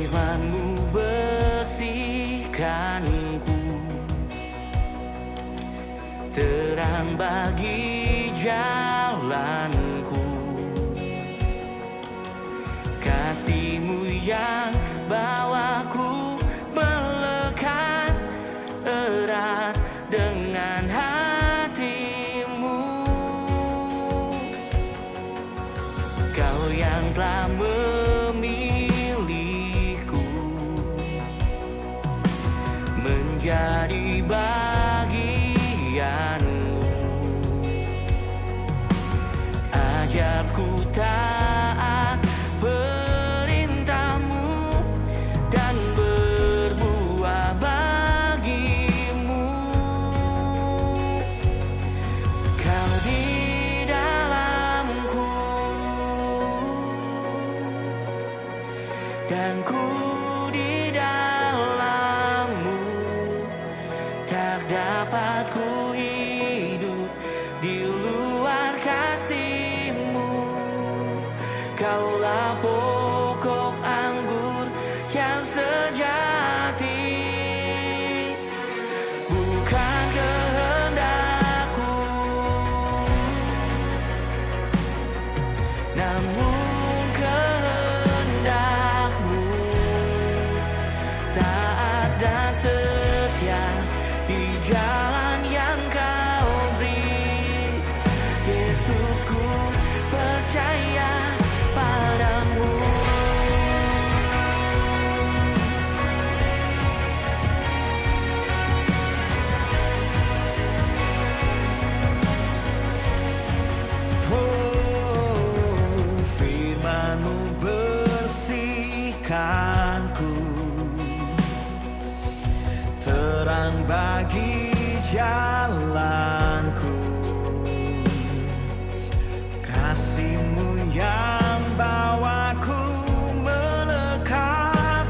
Firman-Mu bersihkanku, terang bagi jalanku. Kasih-Mu yang bawaku melekat erat dengan hati-Mu. Kau yang telah memilihku menjadi bagian-Mu. Ajarku taat perintah-Mu dan berbuah bagi-Mu. Kau di dalamku dan ku di dalam-Mu. Tak dapat ku hidup di luar kasih-Mu. Kaulah pokok anggur yang sejati, bukan kehendakku, namun kehendak-Mu. Taat dan setia di jalan yang Kau beri. Yesus, ku percaya padamu. Oh, firman-Mu bersihkanku, terang bagi jalanku. Kasih-Mu yang bawaku melekat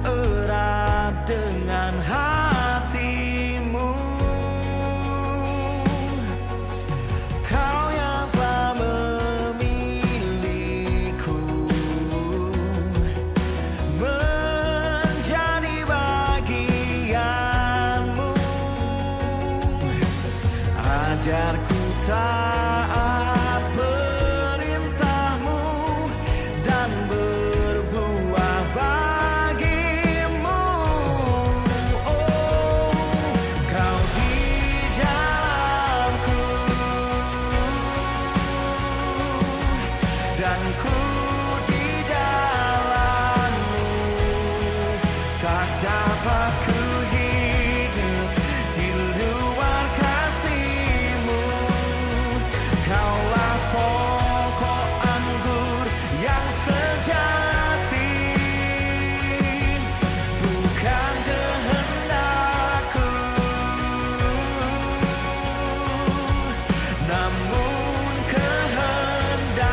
erat dengan hati-Mu. Kau yang telah memilihku menjadi bagian-Mu. Ajarku taat perintah-Mu dan berbuah bagi-Mu. Oh, Kau di dalamku dan ku di dalam-Mu. Tak dapat ku hidup di luar kasih-Mu. Kaulah pokok anggur yang sejati, bukan kehendakku, namun kehendak-Mu.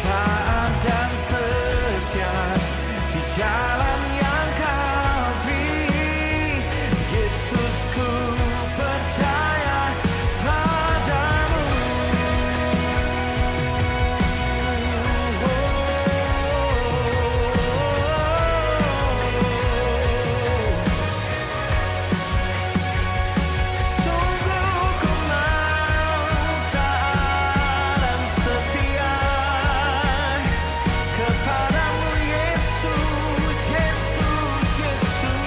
Taat dan setia di jalan yang Kau beri. Yesus, ku percaya padamu. Sungguh ku mau taat dan setia kepadamu, Yesus, Yesus, Yesus.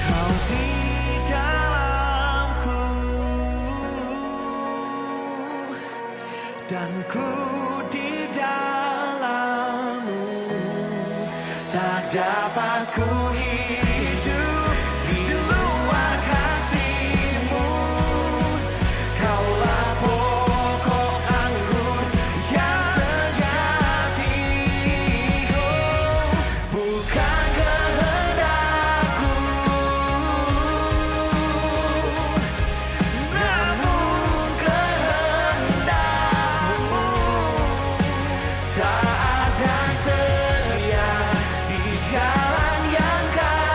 Kau di dalamku dan ku di dalam-Mu. Tak dapat ku hidup di luar kasih-Mu. Kaulah pokok anggur yang sejati, oh, bukan kehendakku, namun kehendak-Mu. Taat dan setia di jalan yang Kau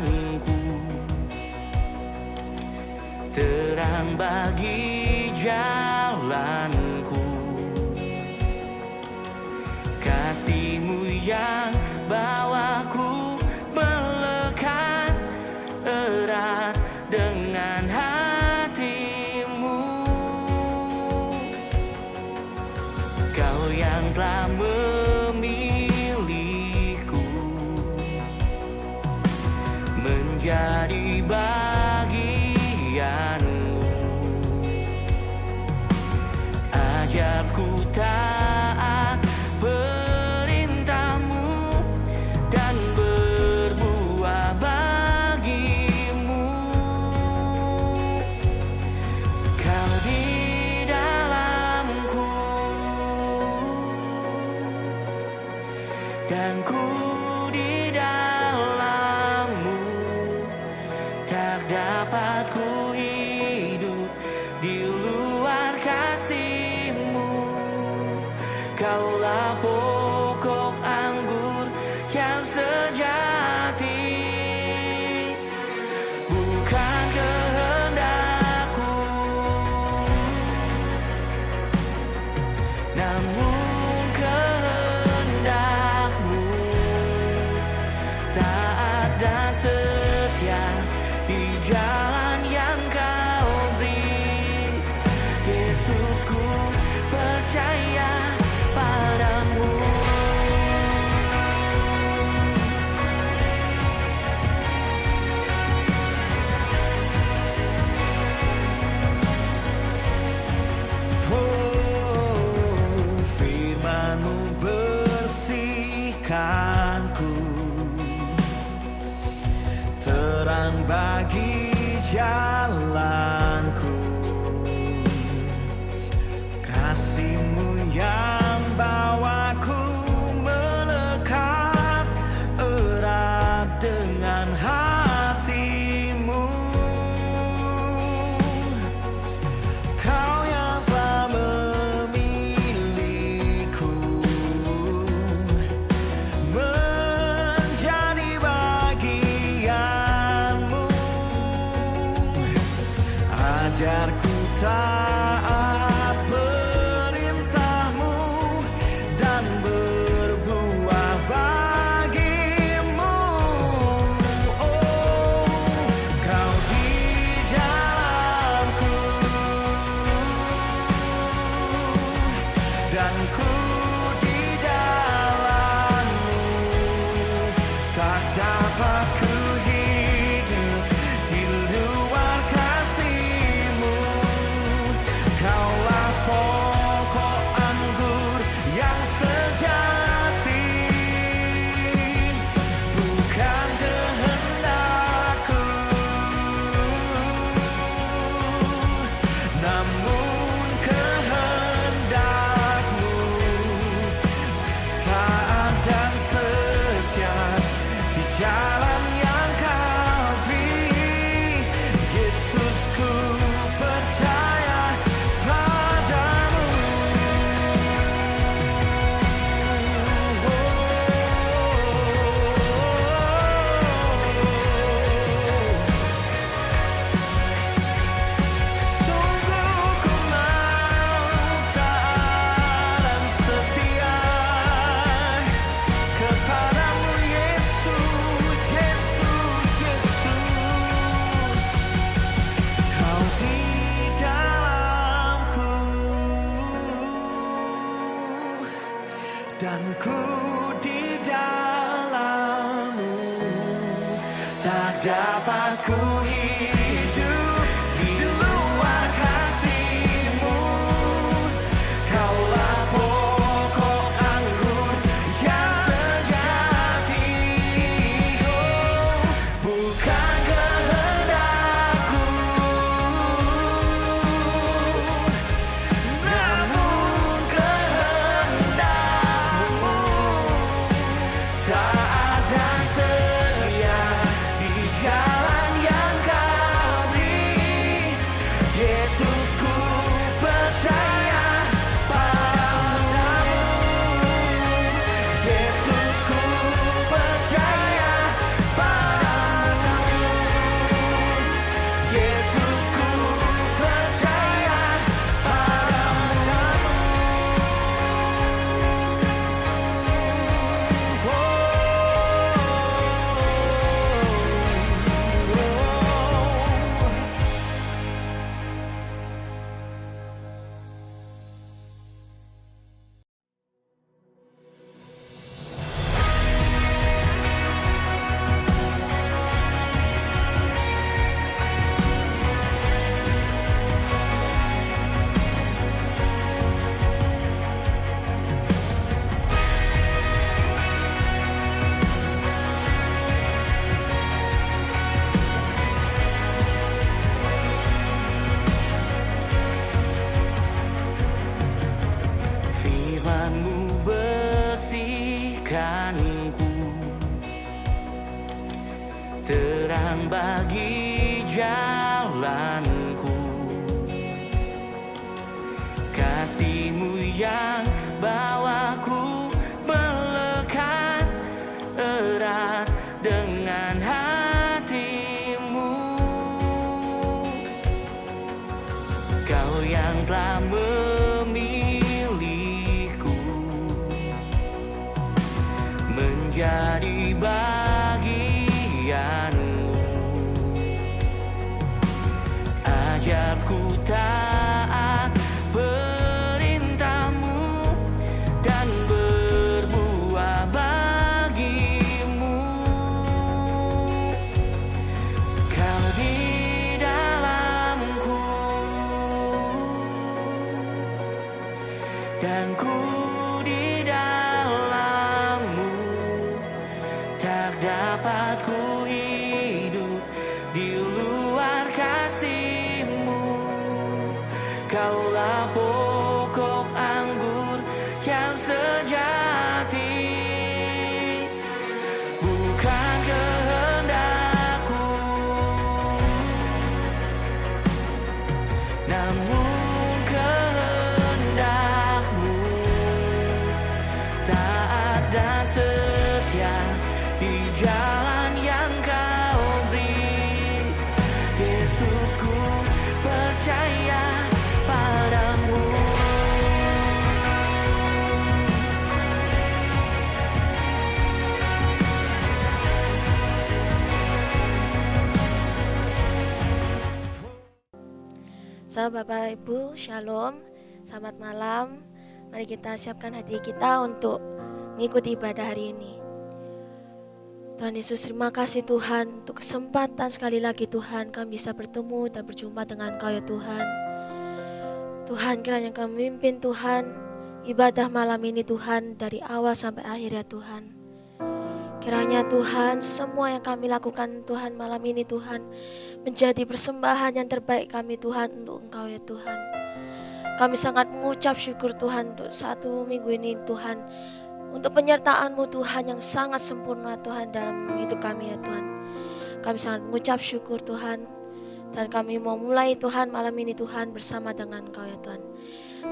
jalanku, terang bagi jalanku. Kasih-Mu yang bawaku melekat erat dengan hati-Mu. Kau yang telah memilihku menjadi bagian-Mu. Ajarku taat perintah-Mu dan berbuah bagi-Mu. Kau di dalamku dan ku di dalam-Mu. Tak dapat ku hidup di luar kasih-Mu. Kaulah pokok anggur yang sejati, bukan kehendakku, namun kehendak-Mu. Taat dan setia di jalan yang Kau beri. Yesusku percaya padamu. Oh, firman-Mu bersihkanku, terang bagi jalanku. Kasih-Mu yang bawaku melekat erat dengan hati-Mu. Kau yang telah memilihku menjadi bagian-Mu. Ajarku taat perintah-Mu dan berbuah bagi-Mu. Oh, Kau di dalamku dan ku di dalam-Mu. Tak dapat ku hidup di luar kasih-Mu. Kaulah pokok anggur yang sejati, bukan kehendakku, namun kehendak-Mu. Taat dan setia di jalan yang Kau beri. Yesusku percaya padamu. Sungguh ku mau taat dan setia kepadamu, Yesus, Yesus, Yesus. Kau di dalamku dan ku di dalam-Mu. Tak dapat ku hidup di luar kasih-Mu. Kaulah pokok anggur yang sejati, oh, bukan kehendakku, namun kehendak-Mu. Taat dan setia di jalan yang Kau beri. terang bagi jalanku. Kasih-Mu yang bawaku melekat erat dengan hati-Mu. Kau yang telah memilihku menjadi bagian-Mu. Ajarku taat perintah-Mu dan berbuah bagi-Mu. Kau di dalamku dan ku di dalam-Mu. Tak dapat ku hidup di luar kasih-Mu. Kaulah pokok anggur yang sejati. Bukan kehendakku, namun kehendak-Mu. Taat dan setia di jalan yang Kau beri. Yesus, ku percaya padamu. Sahabat Bapak Ibu, Shalom, selamat malam. Mari kita siapkan hati kita untuk mengikuti ibadah hari ini. Tuhan Yesus, terima kasih Tuhan untuk kesempatan sekali lagi Tuhan kami bisa bertemu dan berjumpa dengan Kau ya Tuhan. Tuhan, kiranya Kau memimpin Tuhan ibadah malam ini Tuhan dari awal sampai akhir ya Tuhan. Kiranya Tuhan semua yang kami lakukan Tuhan malam ini Tuhan menjadi persembahan yang terbaik kami Tuhan untuk Engkau ya Tuhan. Kami sangat mengucap syukur Tuhan untuk satu minggu ini Tuhan, untuk penyertaan-Mu Tuhan yang sangat sempurna Tuhan dalam hidup kami ya Tuhan. Kami sangat mengucap syukur Tuhan, dan kami mau mulai Tuhan malam ini Tuhan bersama dengan Engkau ya Tuhan.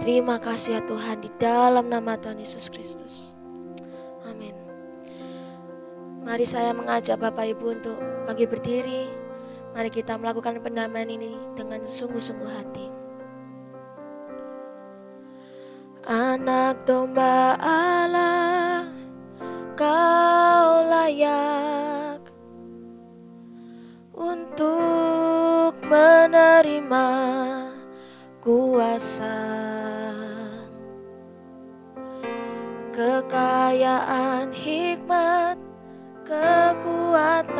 Terima kasih ya Tuhan, di dalam nama Tuhan Yesus Kristus. Amin. Mari saya mengajak Bapak Ibu untuk bagi berdiri. Mari kita melakukan pendamaian ini dengan sungguh-sungguh hati. Anak domba Allah, Kau layak untuk menerima kuasa, kekayaan, hikmat, kekuatan,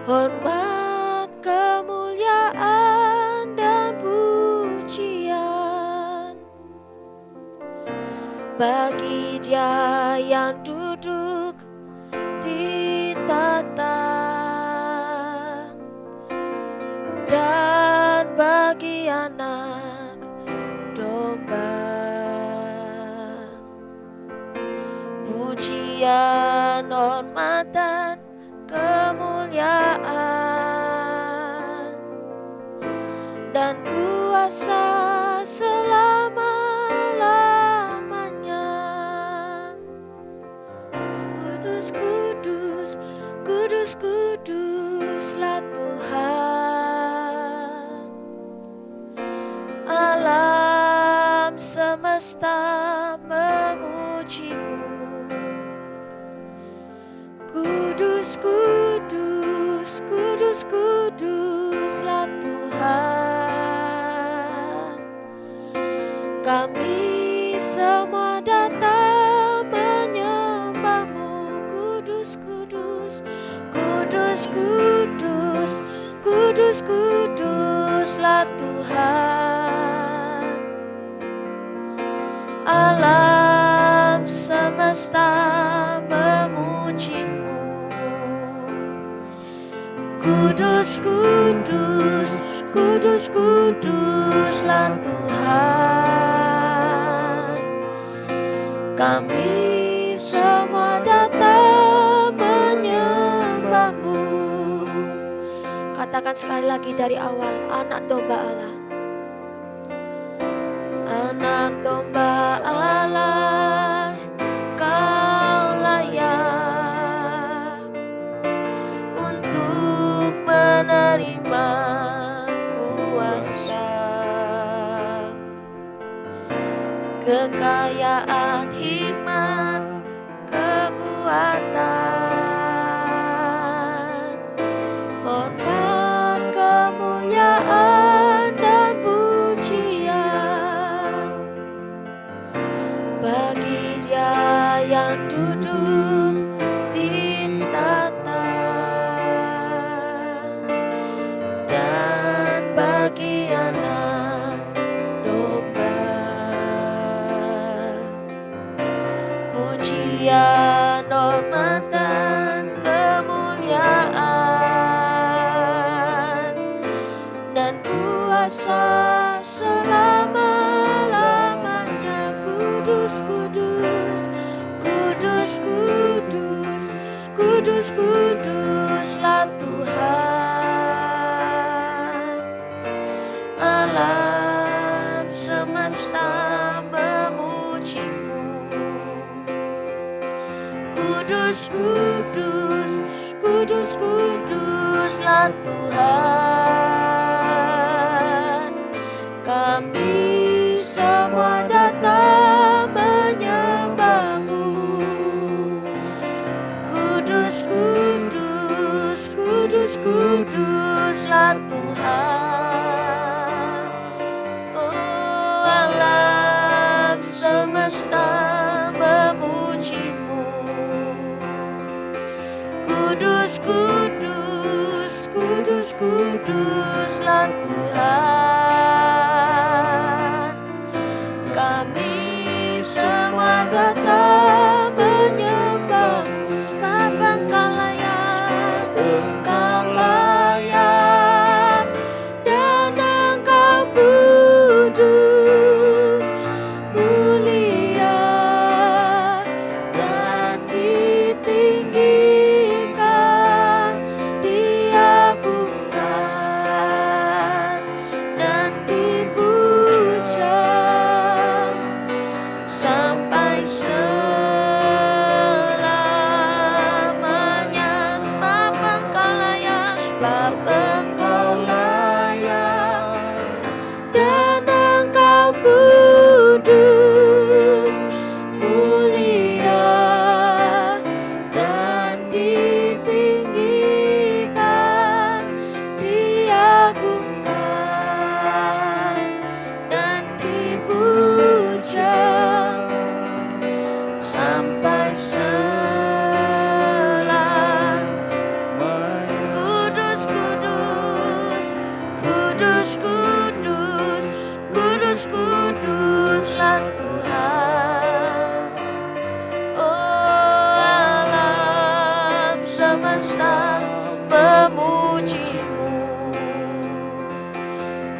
hormat, kemuliaan, dan pujian bagi Dia yang duduk di tahta dan bagi anak domba. Pujian, hormat, dan kemuliaan dan kuasa selama-lamanya. Kudus, kudus, kudus, kuduslah Tuhan. Alam semesta memuji-Mu. Kudus, kudus, kudus, kuduslah Tuhan. Kami semua datang menyembah-Mu. Kudus, kudus, kudus, kudus, kudus, kuduslah Tuhan. Alam semesta memuji-Mu. Kudus, kudus, kudus, kuduslah Tuhan. Kami semua datang katakan sekali lagi dari awal, anak domba Allah. Anak domba Allah, kau layak untuk menerima kuasa, kekayaan, hikmat, kekuatan, hormat, kemuliaan, dan pujian bagi Dia yang duduk di tahta, dan bagi anak domba. Pujian, hormat, dan kemuliaan dan kuasa selama-lamanya. Kudus, kudus, kudus, kudus, kudus, kuduslah Tuhan. Alam semesta memuji-Mu. Kudus, kudus, kudus, kuduslah Tuhan. Kami semua datang menyembah-Mu. Kudus, kudus, kudus, kuduslah Tuhan. Oh, alam semesta memuji-Mu. Kudus, kudus, kudus, kuduslah Tuhan. Kami semua datang menyembah-Mu, sebab Engkau layak, Engkau layak, dan Engkau kudus, mulia, dan ditinggikan, diagungkan, dan dipuja sampai selamanya. Sebab Engkau layak, sebab Engkau layak, dan Engkau kudus, mulia, dan ditinggikan, diagungkan, dan dipuja sampai kudus, kudus, kudus, kudus, kudus, kuduslah Tuhan. Oh, alam semesta memuji-Mu.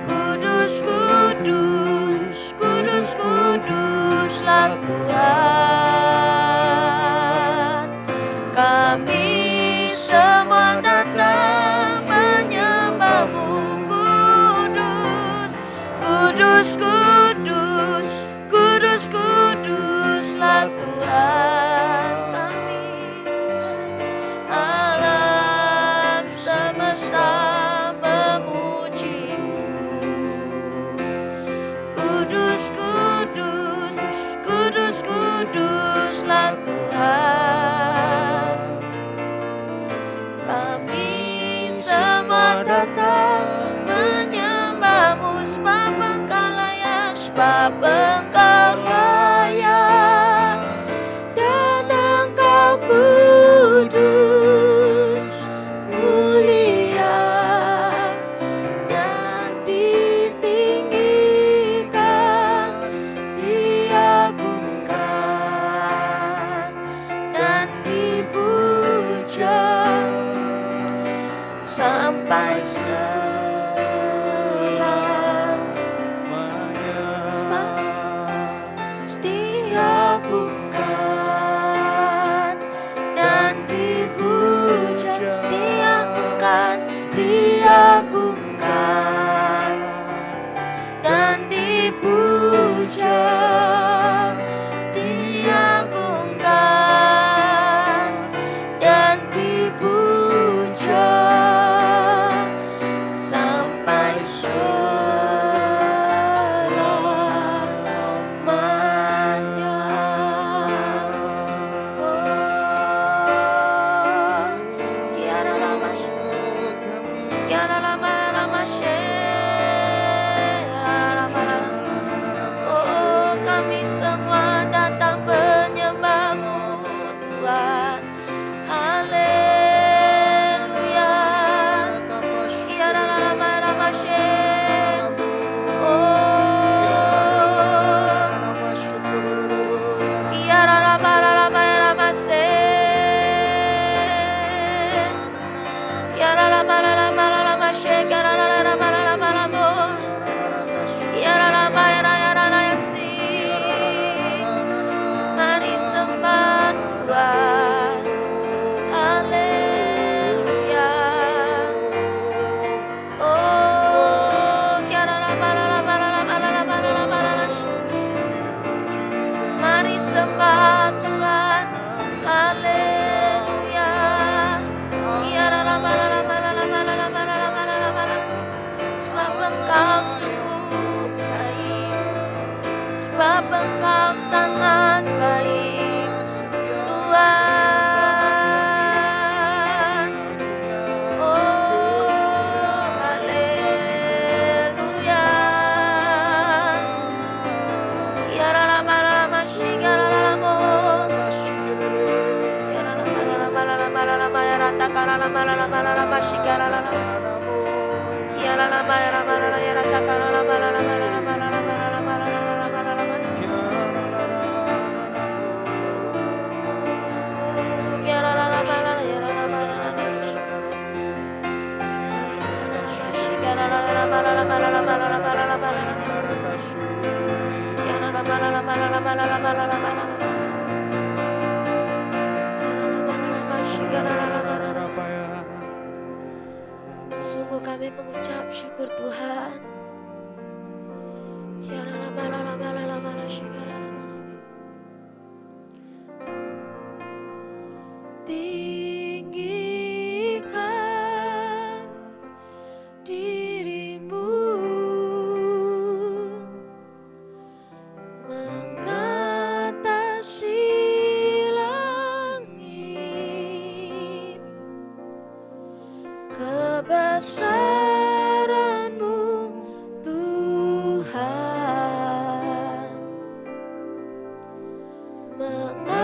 Kudus, kudus, kudus, kuduslah Tuhan. Kami semua datang menyembah-Mu. Kudus, kudus, kudus, kudus, kuduslah Tuhan. Kami, Tuhan, alam semesta memuji-Mu. Kudus, kudus, kudus, kuduslah Tuhan. Kami semua datang menyembah-Mu, sebab Engkau layak, sebab Engkau layak, dan Engkau kudus, mulia, dan ditinggikan, diagungkan, dan dipuja sampai diagungkan dan dipuja, diagungkan, diagungkan, dipuja sampai selamanya. Oh, kiara lama, kiara lama lama oh, kami semua datang menyembah-Mu Tuhan. Haleluya. Kiara lama lama oh, kiara lama lama lama kiara lama lama lama kiara lama lama lama kiara lama ya si. Mari sembah Tuhan. Haleluya. Oh, kiara lama lama lama lama lama. Mari sembah Tuhan. Haleluya. Kiara lama lama lama lama lama. Sebab Engkau sungguh baik, sebab Engkau sangat baik Tuhan. Oh, haleluya. Kiara lama lama shigara lama kiara lama lama lama lama ya rata kara lama lama lama shigara lama kiara lama lama lama ya rata kara lama lama lama lama lama kiara lama lama ya lama lama shigara lama lama lama lama lama kiara lama lama lama lama lama sungguh kami mengucap syukur Tuhan. Kiara lama lama lama shigara lama. Tinggikan dirimu mengatasi langit, kebesaran-Mu Tuhan mengatasi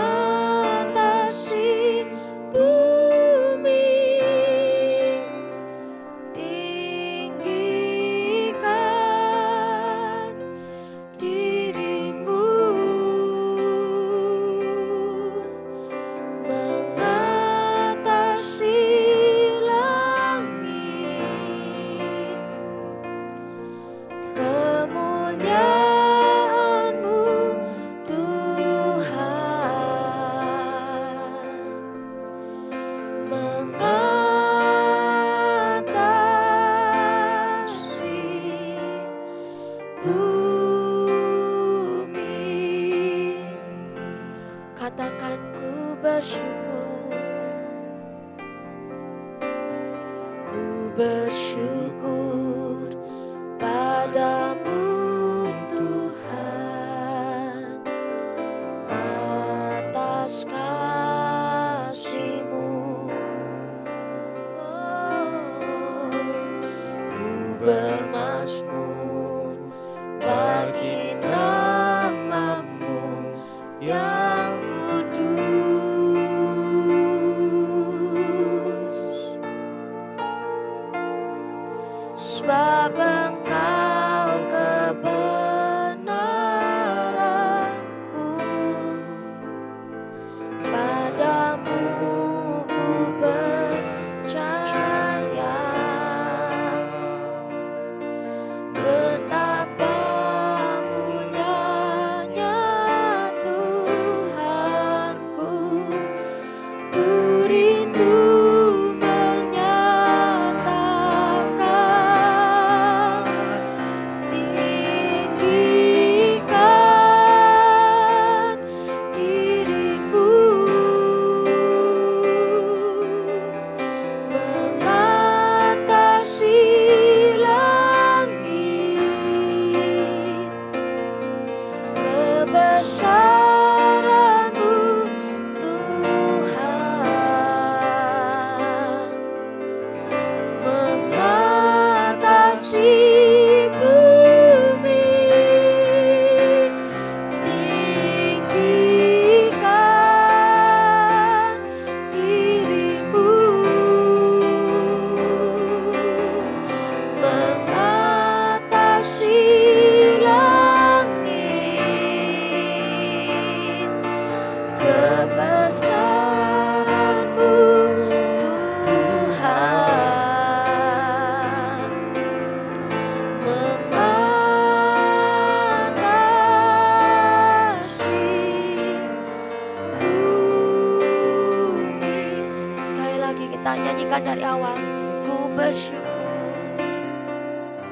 bumi. Tinggikan dirimu mengatasi langit, kemuliaan-Mu Tuhan mengatasi bumi. Katakan ku bersyukur, ku bersyukur padamu Tuhan atas kasih-Mu. Oh, ku bermazmur bagi nama-Mu yang kudus, sebab Engkau kebenaranku, padamu ku percaya. Betapa mulianya Tuhanku, ku rindu menyatakan kita nyanyikan dari awal. Ku bersyukur,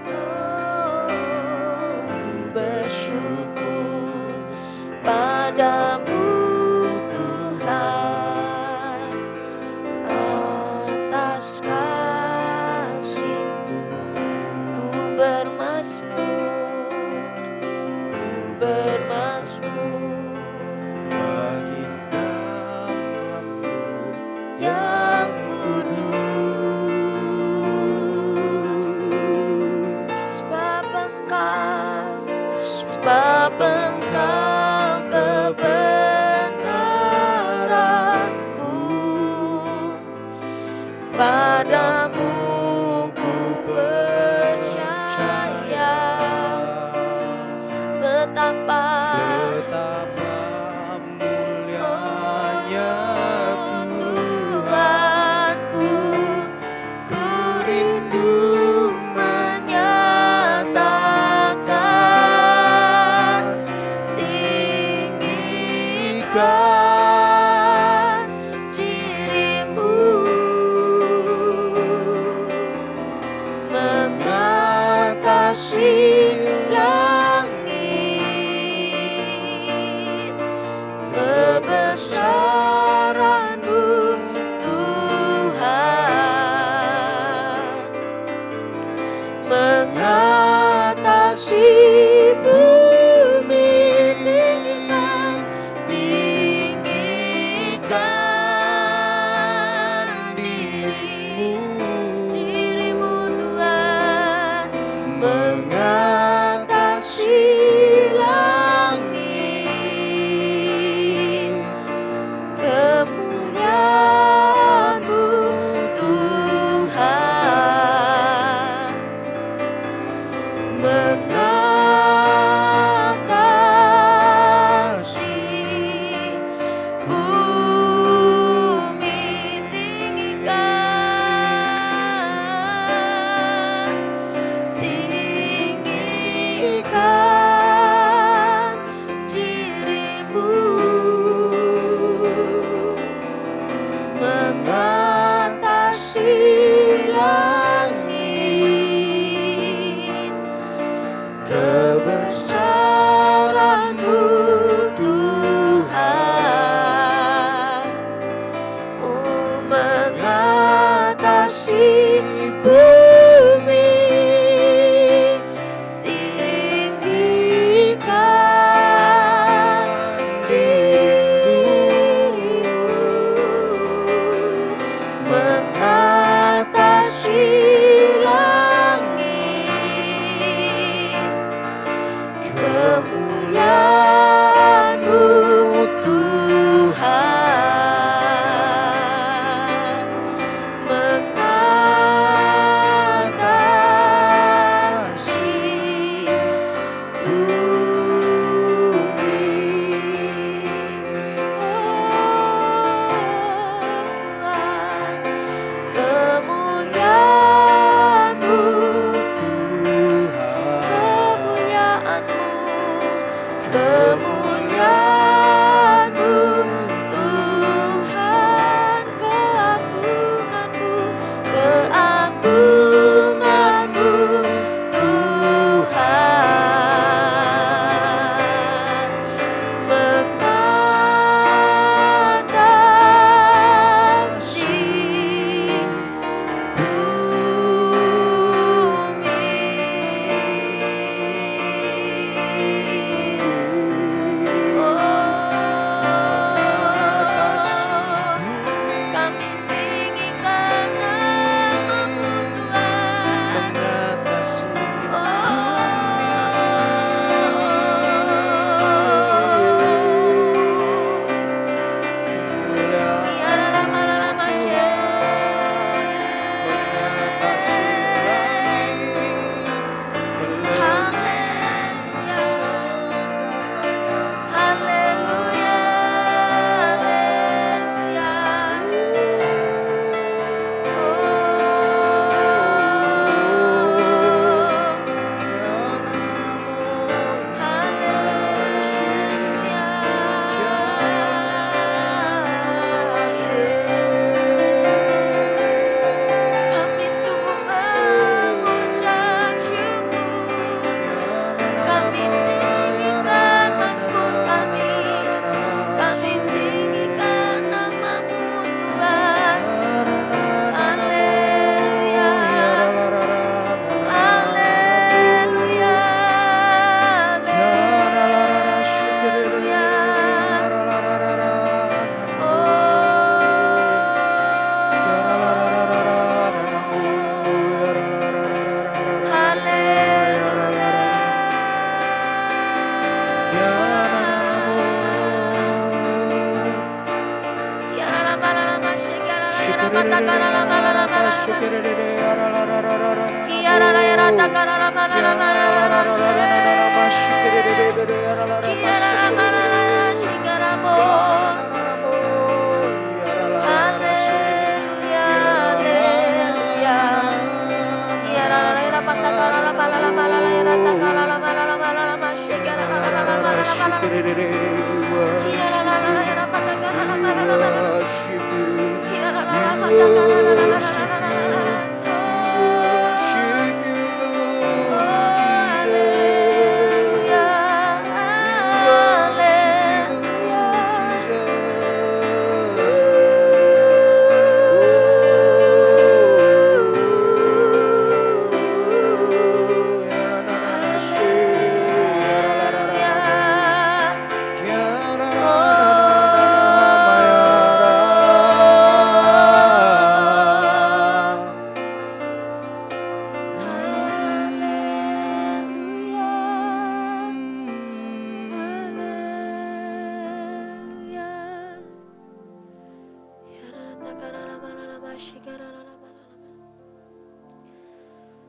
oh, ku bersyukur padamu Tuhan atas kasih-Mu. Ku bermazmur, ku bermazmur bagi nama-Mu yang kudus, sebab Engkau kebenaranku. Padamu ku percaya, betapa mulianya Tuhanku, ku rindu menyatakan, tinggikan dirimu, mengatasi langit. Kebesaran-Mu Tuhan, mengatasi bumi. Tinggikan dirimu Tuhan, mengatasi langit. Kemuliaan-Mu Tuhan, mengatasi bumi. Tinggikan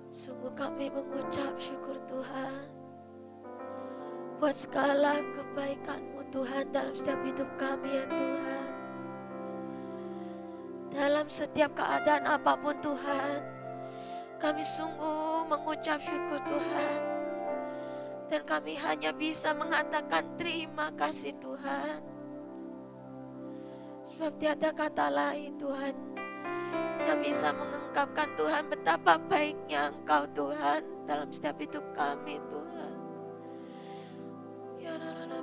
Sungguh kami mengucap syukur Tuhan buat segala kebaikan-Mu Tuhan dalam setiap hidup kami ya Tuhan. Dalam setiap keadaan apapun Tuhan, kami sungguh mengucap syukur Tuhan. Dan kami hanya bisa mengatakan terima kasih Tuhan. Sebab tiada kata lain Tuhan yang bisa mengungkapkan Tuhan betapa baiknya Engkau Tuhan dalam setiap hidup kami Tuhan. Ya Allah,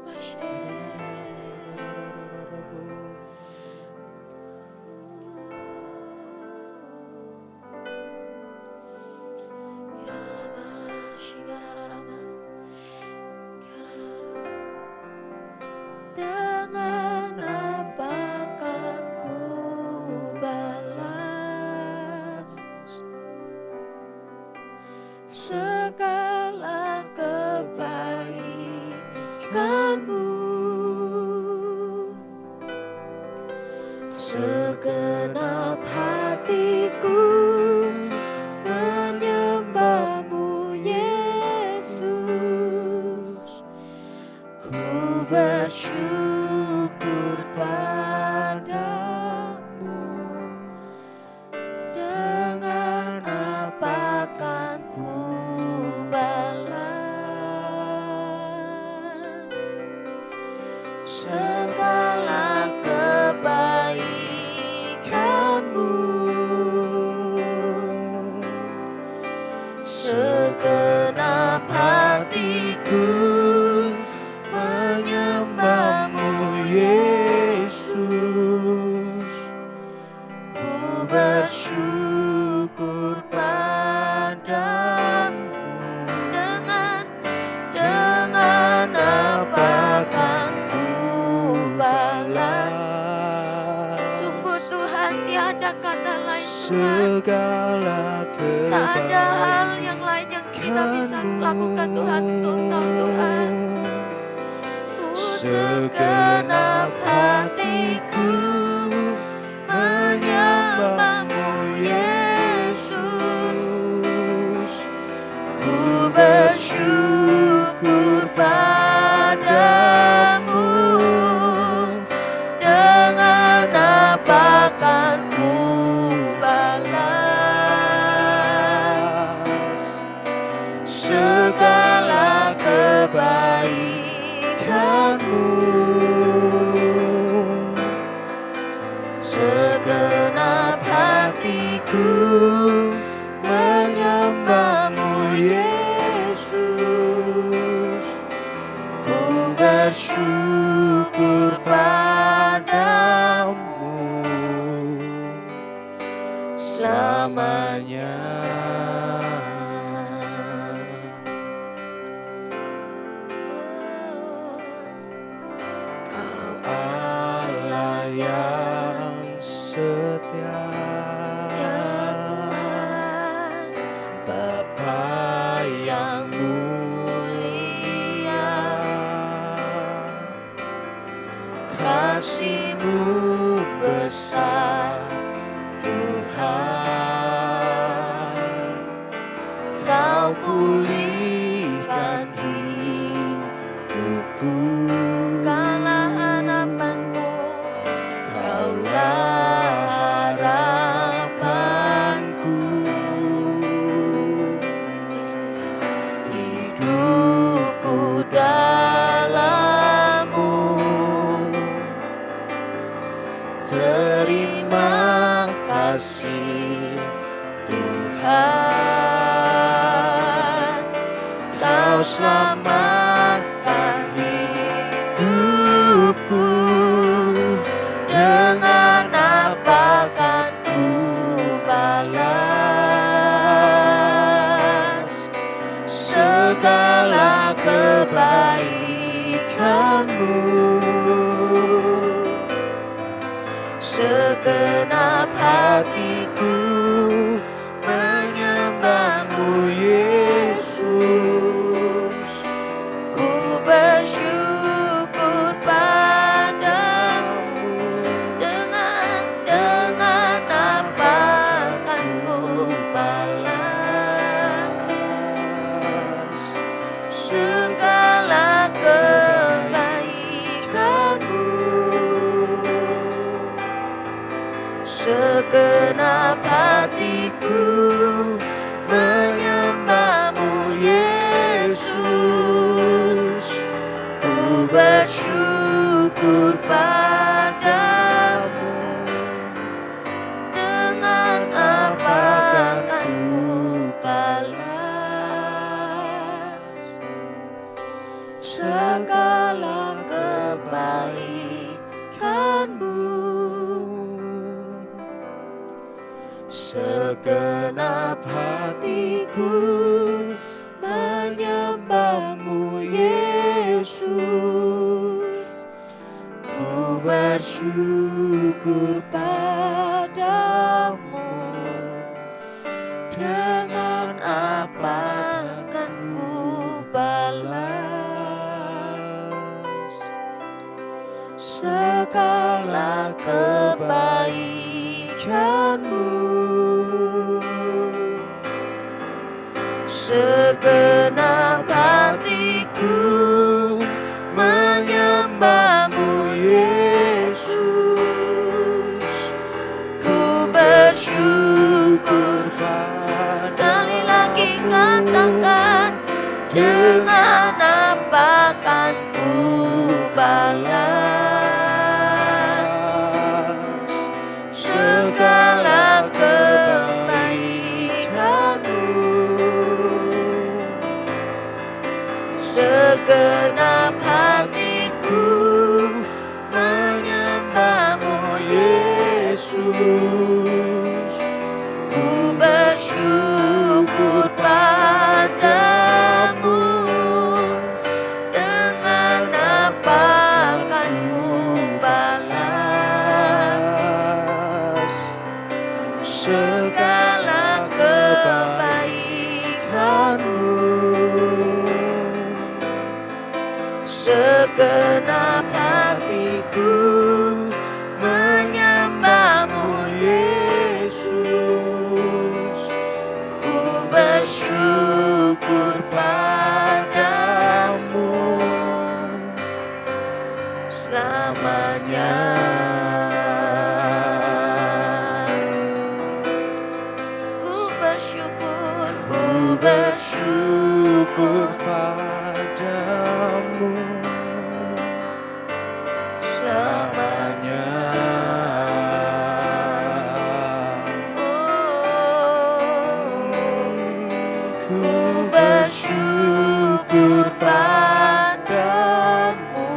dengan apa akan ku balas segala kebaikan-Mu, segenap hatiku menyembah-Mu Yesus. Ku bersyukur padamu, dengan apa akan ku balas segala kebaikan-Mu, segenap hatiku menyembah-Mu Yesus. Ku bersyukur padamu, dengan apa akan ku balas. Sungguh Tuhan tiada kata lain Tuhan, segala tak ada hal yang lain yang kita bisa lakukan Tuhan untuk Engkau Tuhan. Segenap hatiku menyembah-Mu Yesus. Ku bersyukur padamu, dengan apa akan ku balas segala kebaikan-Mu, segenap hatiku menyembah-Mu Yesus. Ku bersyukur padamu selamanya. Kau Allah yang setia, ya Tuhan, Bapa yang mulia. Kasih-Mu besar Tuhan, Kau selamatkan hidupku. Dengan apa kan ku balas segala kebaikan-Mu? Segenap hatiku menyembah-Mu, Yesus. Ku bersyukur padamu. Dengan apa kan ku balas segala kebaikan-Mu? Segenap hatiku menyembah-Mu, Yesus. Ku bersyukur padamu. Dengan apa kan ku balas segala kebaikan-Mu? Segenap hatiku menyembah-Mu, Yesus. Ku bersyukur padamu. Dengan apa kan ku balas segala kebaikan-Mu? Segenap hatiku menyembah-Mu, Yesus. Ku bersyukur. Sekali lagi katakan, dengan apa kan ku balas segala kebaikan-Mu? Segenap hatiku menyembah-Mu, Yesus. Ku bersyukur padamu. Dengan apa kan ku balas segala kebaikan-Mu? Segenap hatiku menyembah-Mu, Yesus. Ku bersyukur padamu selamanya. Ku bersyukur padamu selamanya. Ku bersyukur padamu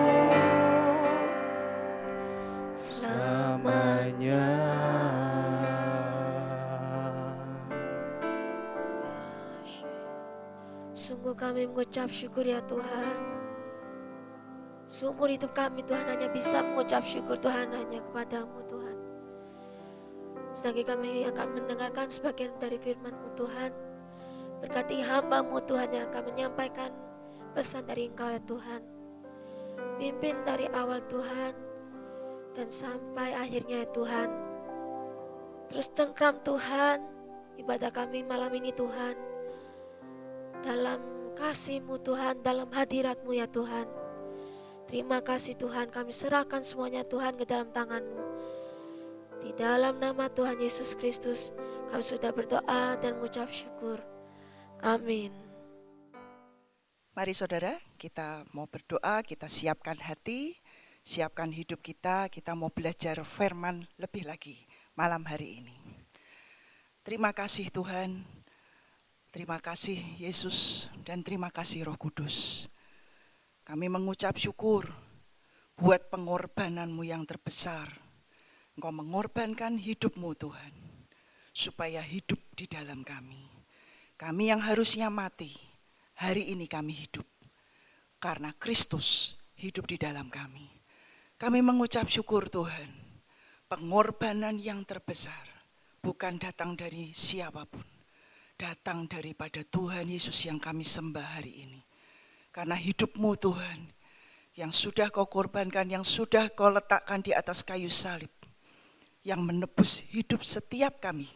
selamanya. Sungguh kami mengucap syukur ya Tuhan. Seumur hidup kami Tuhan hanya bisa mengucap syukur Tuhan hanya kepadamu Tuhan. Sedangkan kami akan mendengarkan sebagian dari firman-Mu Tuhan. Berkati hamba-Mu Tuhan yang akan menyampaikan pesan dari Engkau ya Tuhan. Pimpin dari awal Tuhan dan sampai akhirnya ya Tuhan. Terus cengkram Tuhan ibadah kami malam ini Tuhan. Dalam kasih-Mu Tuhan, dalam hadirat-Mu ya Tuhan. Terima kasih Tuhan, kami serahkan semuanya Tuhan ke dalam tangan-Mu. Di dalam nama Tuhan Yesus Kristus, kami sudah berdoa dan mengucap syukur. Amin. Mari saudara, kita mau berdoa, kita siapkan hati, siapkan hidup kita mau belajar firman lebih lagi malam hari ini. Terima kasih Tuhan, terima kasih Yesus, dan terima kasih Roh Kudus. Kami mengucap syukur buat pengorbanan-Mu yang terbesar. Engkau mengorbankan hidup-Mu Tuhan, supaya hidup di dalam kami. Kami yang harusnya mati, hari ini kami hidup. Karena Kristus hidup di dalam kami. Kami mengucap syukur Tuhan, pengorbanan yang terbesar bukan datang dari siapapun, datang daripada Tuhan Yesus yang kami sembah hari ini. Karena hidup-Mu Tuhan, yang sudah Kau korbankan, yang sudah Kau letakkan di atas kayu salib, yang menebus hidup setiap kami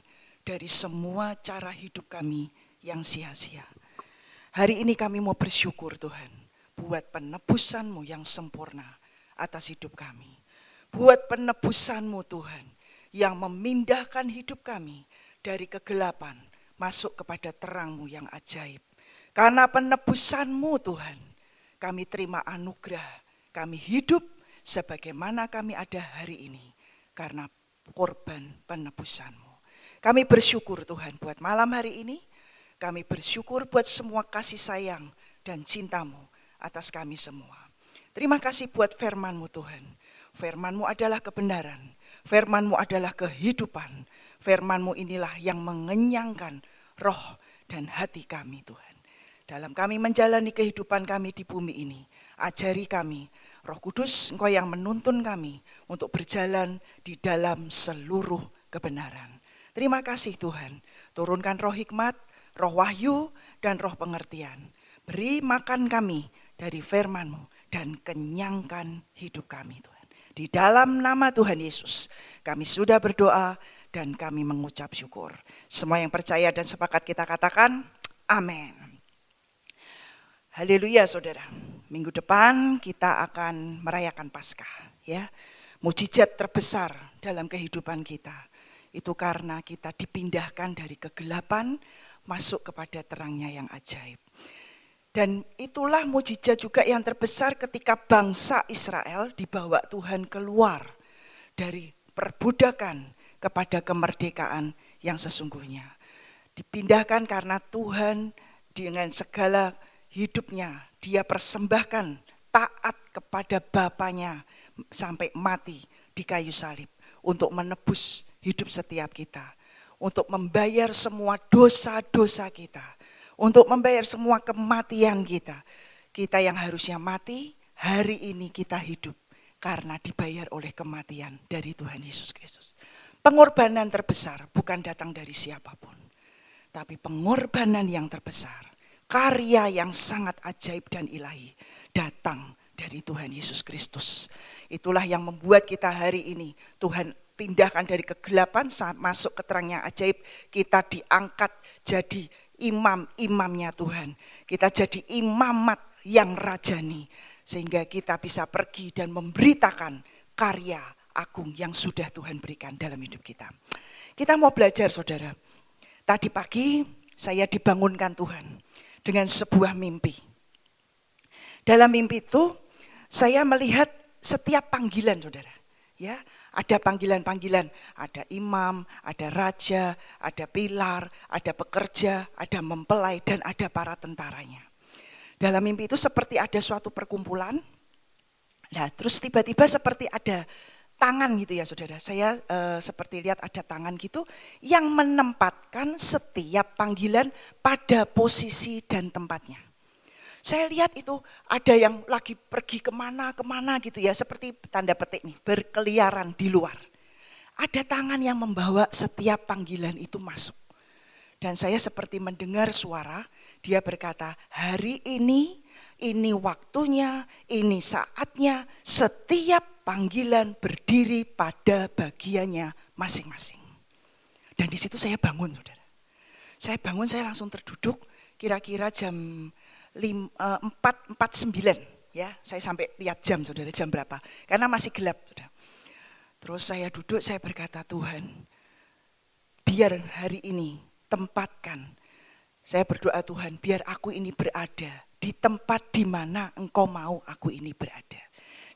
dari semua cara hidup kami yang sia-sia. Hari ini kami mau bersyukur Tuhan, buat penebusan-Mu yang sempurna atas hidup kami. Buat penebusan-Mu Tuhan, yang memindahkan hidup kami dari kegelapan masuk kepada terang-Mu yang ajaib. Karena penebusan-Mu Tuhan, kami terima anugerah, kami hidup sebagaimana kami ada hari ini. Karena korban penebusan-Mu. Kami bersyukur Tuhan buat malam hari ini, kami bersyukur buat semua kasih sayang dan cinta-Mu atas kami semua. Terima kasih buat firman-Mu Tuhan. Firman-Mu adalah kebenaran. Firman-Mu adalah kehidupan. Firman-Mu inilah yang mengenyangkan roh dan hati kami Tuhan. Dalam kami menjalani kehidupan kami di bumi ini, ajari kami, Roh Kudus Engkau yang menuntun kami untuk berjalan di dalam seluruh kebenaran. Terima kasih Tuhan, turunkan roh hikmat, roh wahyu, dan roh pengertian. Beri makan kami dari firman-Mu dan kenyangkan hidup kami Tuhan. Di dalam nama Tuhan Yesus, kami sudah berdoa dan kami mengucap syukur. Semua yang percaya dan sepakat kita katakan, amin. Haleluya saudara, minggu depan kita akan merayakan Paskah. Ya, mukjizat terbesar dalam kehidupan kita, itu karena kita dipindahkan dari kegelapan masuk kepada terangnya yang ajaib. Dan itulah mukjizat juga yang terbesar ketika bangsa Israel dibawa Tuhan keluar dari perbudakan kepada kemerdekaan yang sesungguhnya. Dipindahkan karena Tuhan dengan segala hidupnya, dia persembahkan taat kepada Bapanya sampai mati di kayu salib untuk menebus hidup setiap kita, untuk membayar semua dosa-dosa kita, untuk membayar semua kematian kita. Kita yang harusnya mati, hari ini kita hidup karena dibayar oleh kematian dari Tuhan Yesus Kristus. Pengorbanan terbesar bukan datang dari siapapun, tapi pengorbanan yang terbesar, karya yang sangat ajaib dan ilahi datang dari Tuhan Yesus Kristus. Itulah yang membuat kita hari ini Tuhan pindahkan dari kegelapan masuk ke terang yang ajaib. Kita diangkat jadi imam-imamnya Tuhan. Kita jadi imamat yang rajani. Sehingga kita bisa pergi dan memberitakan karya agung yang sudah Tuhan berikan dalam hidup kita. Kita mau belajar saudara. Tadi pagi saya dibangunkan Tuhan dengan sebuah mimpi. Dalam mimpi itu saya melihat setiap panggilan saudara. Ya, ada panggilan-panggilan, ada imam, ada raja, ada pilar, ada pekerja, ada mempelai, dan ada para tentaranya. Dalam mimpi itu seperti ada suatu perkumpulan, nah terus tiba-tiba seperti ada tangan gitu ya saudara. Saya seperti lihat ada tangan gitu yang menempatkan setiap panggilan pada posisi dan tempatnya. Saya lihat itu ada yang lagi pergi kemana gitu ya, seperti tanda petik nih, berkeliaran di luar. Ada tangan yang membawa setiap panggilan itu masuk. Dan saya seperti mendengar suara, dia berkata, hari ini waktunya, ini saatnya, setiap panggilan berdiri pada bagiannya masing-masing. Dan di situ saya bangun saudara. Saya bangun, saya langsung terduduk, kira-kira jam 4:49 ya, saya sampai lihat jam saudara, jam berapa, karena masih gelap saudara. Terus saya duduk, saya berkata, Tuhan biar hari ini tempatkan, saya berdoa Tuhan biar aku ini berada di tempat di mana Engkau mau aku ini berada.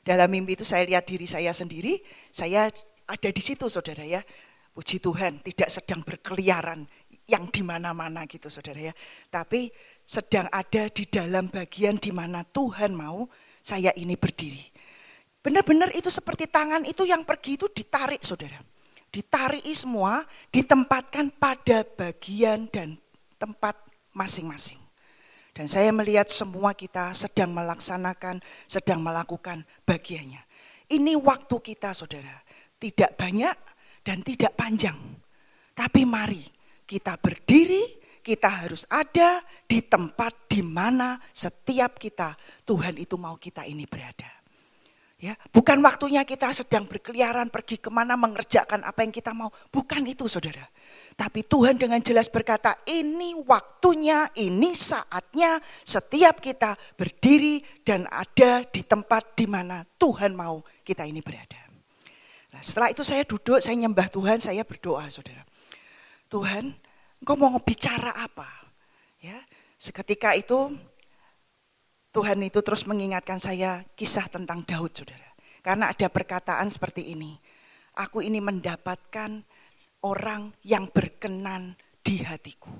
Dalam mimpi itu saya lihat diri saya sendiri, saya ada di situ saudara ya, Puji Tuhan, tidak sedang berkeliaran yang di mana-mana gitu saudara ya. Tapi sedang ada di dalam bagian di mana Tuhan mau saya ini berdiri. Benar-benar itu seperti tangan itu yang pergi itu ditarik saudara. Ditarik semua, ditempatkan pada bagian dan tempat masing-masing. Dan saya melihat semua kita sedang melaksanakan, sedang melakukan bagiannya. Ini waktu kita saudara, tidak banyak dan tidak panjang. Tapi mari kita berdiri, kita harus ada di tempat di mana setiap kita, Tuhan itu mau kita ini berada. Ya, bukan waktunya kita sedang berkeliaran, pergi kemana mengerjakan apa yang kita mau. Bukan itu saudara. Tapi Tuhan dengan jelas berkata, ini waktunya, ini saatnya setiap kita berdiri dan ada di tempat di mana Tuhan mau kita ini berada. Nah, setelah itu saya duduk, saya nyembah Tuhan, saya berdoa saudara. Tuhan, Engkau mau bicara apa? Ya, seketika itu Tuhan itu terus mengingatkan saya kisah tentang Daud saudara. Karena ada perkataan seperti ini. Aku ini mendapatkan orang yang berkenan di hatiku.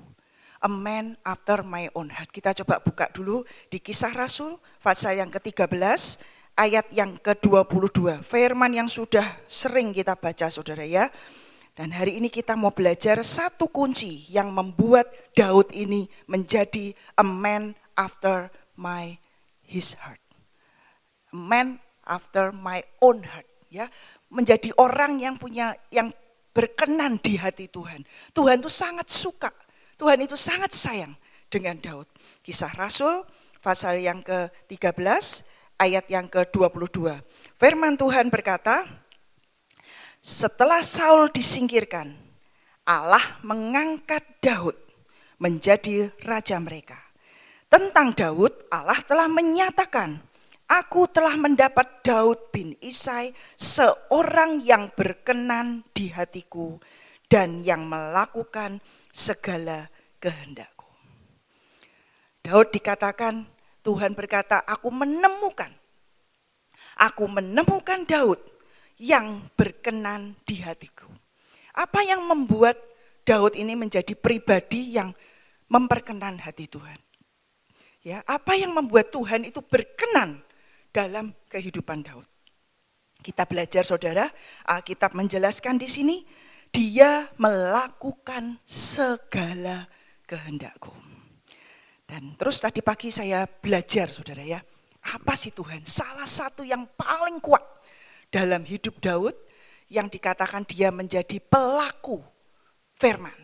A man after my own heart. Kita coba buka dulu di Kisah Rasul pasal yang ke-13 ayat yang ke-22. Firman yang sudah sering kita baca saudara ya. Dan hari ini kita mau belajar satu kunci yang membuat Daud ini menjadi a man after his heart. A man after my own heart. Ya, menjadi orang yang berkenan di hati Tuhan. Tuhan itu sangat suka, Tuhan itu sangat sayang dengan Daud. Kisah Rasul pasal yang ke-13 ayat yang ke-22. Firman Tuhan berkata, setelah Saul disingkirkan, Allah mengangkat Daud menjadi raja mereka. Tentang Daud, Allah telah menyatakan, aku telah mendapat Daud bin Isai, seorang yang berkenan di hatiku dan yang melakukan segala kehendakku. Daud dikatakan, Tuhan berkata, aku menemukan Daud yang berkenan di hatiku. Apa yang membuat Daud ini menjadi pribadi yang memperkenan hati Tuhan? Ya, apa yang membuat Tuhan itu berkenan dalam kehidupan Daud? Kita belajar saudara, Alkitab menjelaskan di sini, dia melakukan segala kehendakku. Dan terus tadi pagi saya belajar saudara ya, apa sih Tuhan? Salah satu yang paling kuat dalam hidup Daud yang dikatakan dia menjadi pelaku firman.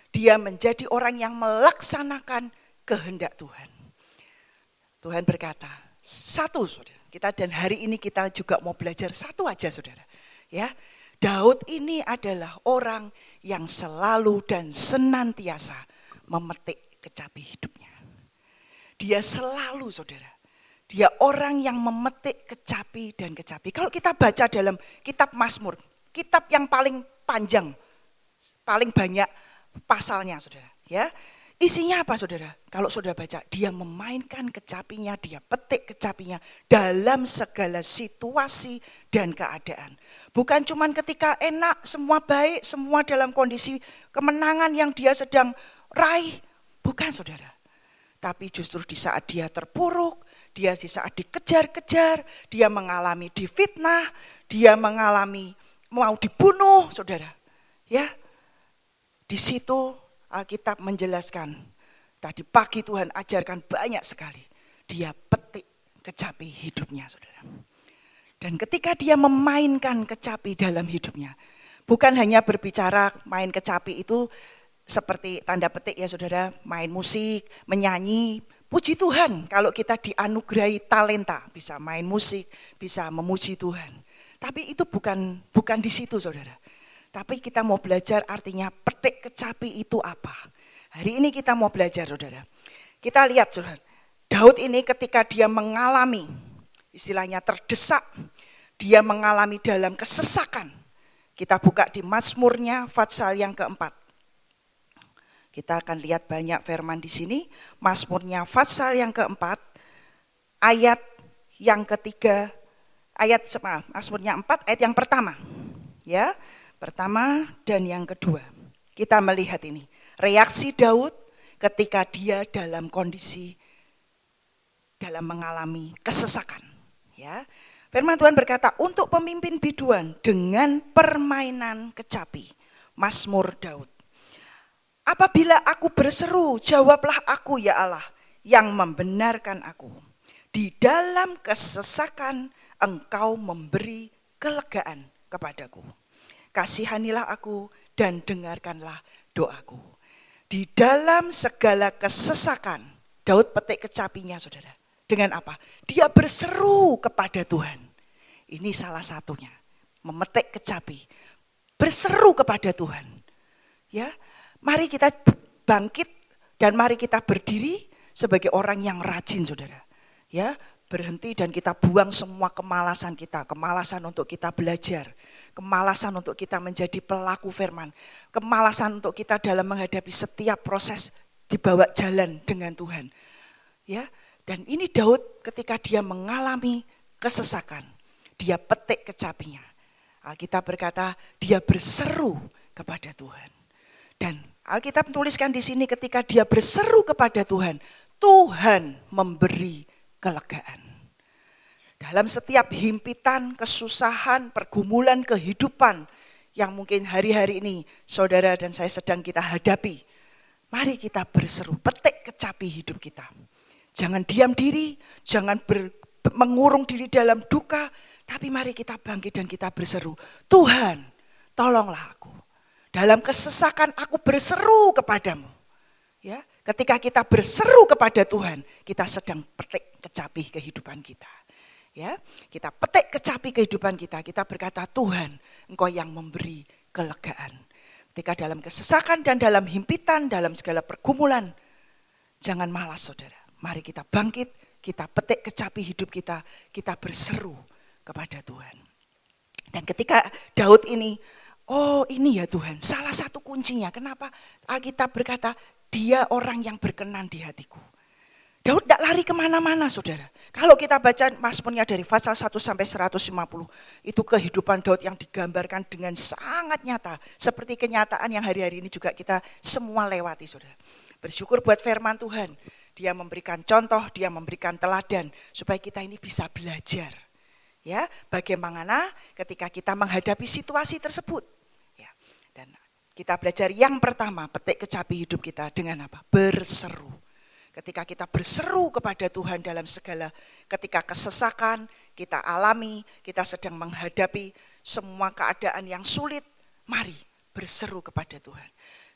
Dia menjadi orang yang melaksanakan kehendak Tuhan. Tuhan berkata, satu saudara, kita dan hari ini kita juga mau belajar satu aja saudara. Ya, Daud ini adalah orang yang selalu dan senantiasa memetik kecapi hidupnya. Dia selalu saudara, dia orang yang memetik kecapi dan kecapi. Kalau kita baca dalam kitab Mazmur, kitab yang paling panjang, paling banyak pasalnya saudara. Ya, isinya apa saudara? Kalau saudara baca, dia memainkan kecapinya, dia petik kecapinya dalam segala situasi dan keadaan. Bukan cuma ketika enak, semua baik, semua dalam kondisi kemenangan yang dia sedang raih. Bukan saudara. Tapi justru di saat dia terpuruk, dia di saat dikejar-kejar, dia mengalami difitnah, dia mengalami mau dibunuh saudara. Ya, di situ Alkitab menjelaskan, tadi pagi Tuhan ajarkan banyak sekali. Dia petik kecapi hidupnya saudara. Dan ketika dia memainkan kecapi dalam hidupnya, bukan hanya berbicara main kecapi itu seperti tanda petik ya saudara, main musik, menyanyi. Puji Tuhan kalau kita dianugerahi talenta, bisa main musik, bisa memuji Tuhan. Tapi itu bukan di situ saudara. Tapi kita mau belajar artinya petik kecapi itu apa. Hari ini kita mau belajar saudara. Kita lihat saudara, Daud ini ketika dia mengalami, istilahnya terdesak, dia mengalami dalam kesesakan. Kita buka di Mazmurnya pasal yang keempat. Kita akan lihat banyak firman di sini. Mazmurnya pasal yang keempat, ayat yang ketiga, Mazmurnya 4 ayat yang pertama. Ya. Pertama dan yang kedua, kita melihat ini. Reaksi Daud ketika dia dalam kondisi dalam mengalami kesesakan. Ya, firman Tuhan berkata, untuk pemimpin biduan dengan permainan kecapi. Mazmur Daud. Apabila aku berseru, jawablah aku ya Allah yang membenarkan aku. Di dalam kesesakan engkau memberi kelegaan kepadaku. Kasihanilah aku dan dengarkanlah doaku. Di dalam segala kesesakan, Daud petik kecapinya saudara. Dengan apa? Dia berseru kepada Tuhan. Ini salah satunya. Memetik kecapi. Berseru kepada Tuhan. Ya, mari kita bangkit dan mari kita berdiri sebagai orang yang rajin saudara. Ya, berhenti dan kita buang semua kemalasan kita. Kemalasan untuk kita belajar. Kemalasan untuk kita menjadi pelaku firman. Kemalasan untuk kita dalam menghadapi setiap proses dibawa jalan dengan Tuhan. Ya, dan ini Daud ketika dia mengalami kesesakan. Dia petik kecapinya. Alkitab berkata dia berseru kepada Tuhan. Dan Alkitab menuliskan di sini ketika dia berseru kepada Tuhan, Tuhan memberi kelegaan. Dalam setiap himpitan, kesusahan, pergumulan kehidupan yang mungkin hari-hari ini saudara dan saya sedang kita hadapi, mari kita berseru, petik kecapi hidup kita. Jangan diam diri, jangan mengurung diri dalam duka, tapi mari kita bangkit dan kita berseru, Tuhan tolonglah aku. Dalam kesesakan aku berseru kepadamu. Ya, ketika kita berseru kepada Tuhan, kita sedang petik kecapi kehidupan kita. Ya, kita petik kecapi kehidupan kita. Kita berkata, Tuhan, Engkau yang memberi kelegaan. Ketika dalam kesesakan dan dalam himpitan, dalam segala pergumulan, jangan malas saudara. Mari kita bangkit, kita petik kecapi hidup kita, kita berseru kepada Tuhan. Dan ketika Daud ini, oh ini ya Tuhan, salah satu kuncinya. Kenapa Alkitab berkata, dia orang yang berkenan di hatiku. Daud tidak lari kemana-mana saudara. Kalau kita baca Mazmurnya dari pasal 1 sampai 150, itu kehidupan Daud yang digambarkan dengan sangat nyata. Seperti kenyataan yang hari-hari ini juga kita semua lewati saudara. Bersyukur buat firman Tuhan. Dia memberikan contoh, dia memberikan teladan. Supaya kita ini bisa belajar. Ya, bagaimana ketika kita menghadapi situasi tersebut. Ya, dan kita belajar yang pertama, petik kecapi hidup kita dengan apa? Berseru. Ketika kita berseru kepada Tuhan dalam segala, ketika kesesakan kita alami, kita sedang menghadapi semua keadaan yang sulit, mari berseru kepada Tuhan.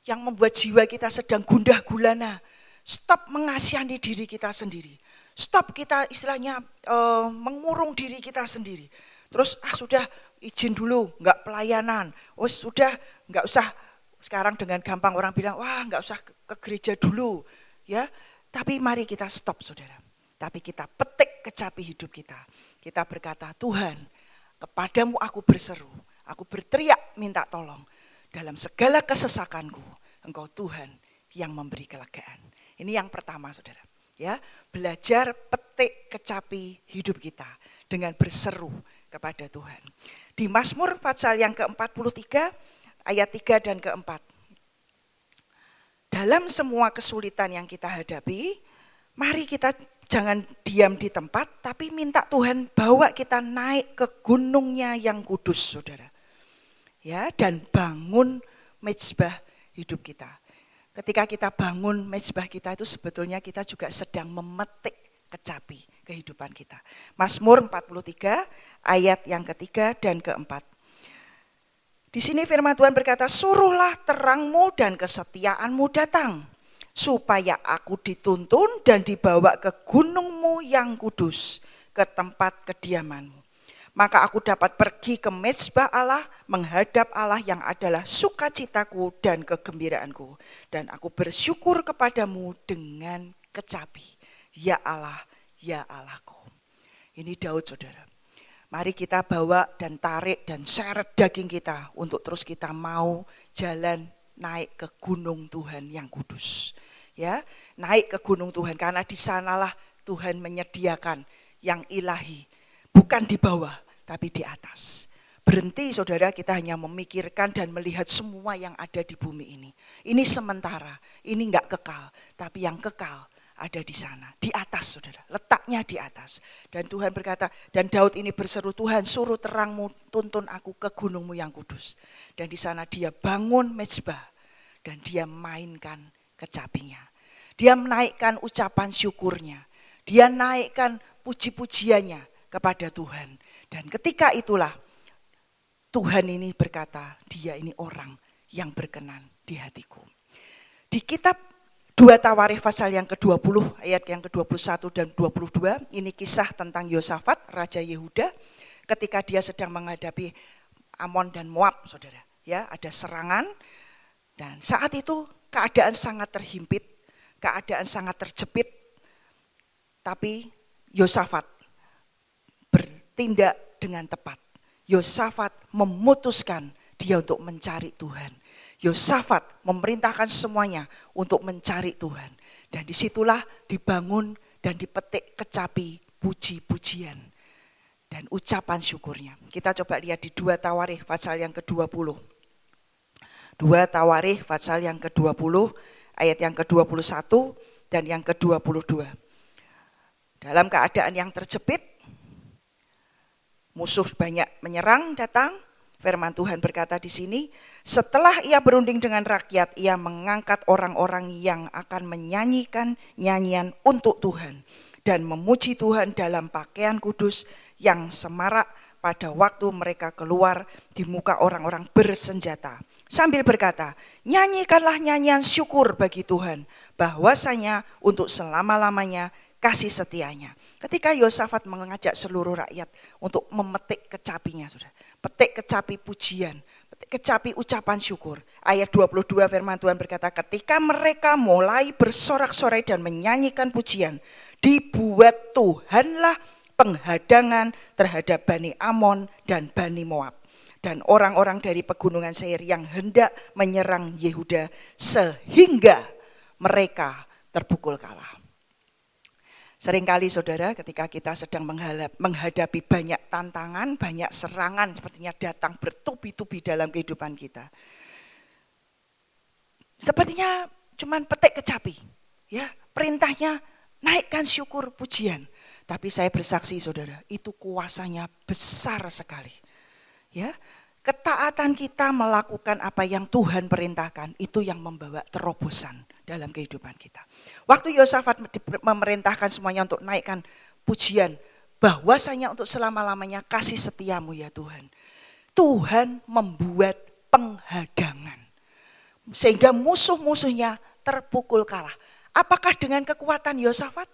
Yang membuat jiwa kita sedang gundah gulana, stop mengasihani diri kita sendiri. Stop kita istilahnya mengurung diri kita sendiri. Terus sudah izin dulu, enggak pelayanan. Sudah enggak usah, sekarang dengan gampang orang bilang, wah enggak usah ke gereja dulu. Ya. Tapi mari kita stop saudara. Tapi kita petik kecapi hidup kita. Kita berkata, Tuhan, kepadamu aku berseru. Aku berteriak minta tolong. Dalam segala kesesakanku, Engkau Tuhan yang memberi kelegaan. Ini yang pertama saudara. Ya, belajar petik kecapi hidup kita dengan berseru kepada Tuhan. Di Mazmur pasal yang ke-43 ayat 3 dan ke-4. Dalam semua kesulitan yang kita hadapi, mari kita jangan diam di tempat, tapi minta Tuhan bawa kita naik ke gunungnya yang kudus, saudara. Ya, dan bangun mezbah hidup kita. Ketika kita bangun mezbah kita itu sebetulnya kita juga sedang memetik kecapi kehidupan kita. Mazmur 43 ayat yang ketiga dan keempat. Di sini firman Tuhan berkata, suruhlah terangmu dan kesetiaanmu datang, supaya aku dituntun dan dibawa ke gunungmu yang kudus, ke tempat kediamanmu. Maka aku dapat pergi ke mezbah Allah, menghadap Allah yang adalah sukacitaku dan kegembiraanku. Dan aku bersyukur kepadamu dengan kecapi, ya Allah, ya Allahku. Ini Daud saudara. Mari kita bawa dan tarik dan seret daging kita untuk terus kita mau jalan naik ke gunung Tuhan yang kudus. Ya, naik ke gunung Tuhan karena di sanalah Tuhan menyediakan yang ilahi, bukan di bawah tapi di atas. Berhenti saudara, kita hanya memikirkan dan melihat semua yang ada di bumi ini. Ini sementara, ini enggak kekal, tapi yang kekal ada di sana, di atas saudara, letaknya di atas. Dan Tuhan berkata, dan Daud ini berseru, Tuhan suruh terangmu, tuntun aku ke gunungmu yang kudus. Dan di sana dia bangun mezbah dan dia mainkan kecapinya. Dia menaikkan ucapan syukurnya, dia naikkan puji-pujiannya kepada Tuhan. Dan ketika itulah Tuhan ini berkata, dia ini orang yang berkenan di hatiku. Di kitab 2 Tawarikh pasal yang ke-20 ayat yang ke-21 dan 22, ini kisah tentang Yosafat, Raja Yehuda, ketika dia sedang menghadapi Amon dan Moab, saudara. Ya, ada serangan dan saat itu keadaan sangat terhimpit, keadaan sangat terjepit, tapi Yosafat bertindak dengan tepat. Yosafat memutuskan dia untuk mencari Tuhan. Yosafat memerintahkan semuanya untuk mencari Tuhan. Dan disitulah dibangun dan dipetik kecapi puji-pujian dan ucapan syukurnya. Kita coba lihat di 2 Tawarikh pasal yang ke-20. 2 Tawarikh pasal yang ke-20 ayat yang ke-21 dan yang ke-22. Dalam keadaan yang terjepit, musuh banyak menyerang datang. Firman Tuhan berkata di sini, setelah ia berunding dengan rakyat, ia mengangkat orang-orang yang akan menyanyikan nyanyian untuk Tuhan dan memuji Tuhan dalam pakaian kudus yang semarak pada waktu mereka keluar di muka orang-orang bersenjata. Sambil berkata, nyanyikanlah nyanyian syukur bagi Tuhan, bahwasanya untuk selama-lamanya kasih setianya. Ketika Yosafat mengajak seluruh rakyat untuk memetik kecapinya, sudah. Petik kecapi pujian, petik kecapi ucapan syukur. Ayat 22 firman Tuhan berkata, ketika mereka mulai bersorak-sorai dan menyanyikan pujian, dibuat Tuhanlah penghadangan terhadap Bani Amon dan Bani Moab. Dan orang-orang dari pegunungan Seir yang hendak menyerang Yehuda sehingga mereka terpukul kalah. Seringkali saudara ketika kita sedang menghadapi banyak tantangan, banyak serangan sepertinya datang bertubi-tubi dalam kehidupan kita. Sepertinya cuman petik kecapi, ya, perintahnya naikkan syukur pujian. Tapi saya bersaksi saudara, itu kuasanya besar sekali. Ya, ketaatan kita melakukan apa yang Tuhan perintahkan itu yang membawa terobosan dalam kehidupan kita. Waktu Yosafat memerintahkan semuanya untuk naikkan pujian, bahwasanya untuk selama-lamanya kasih setiamu ya Tuhan. Tuhan membuat penghadangan sehingga musuh-musuhnya terpukul kalah. Apakah dengan kekuatan Yosafat?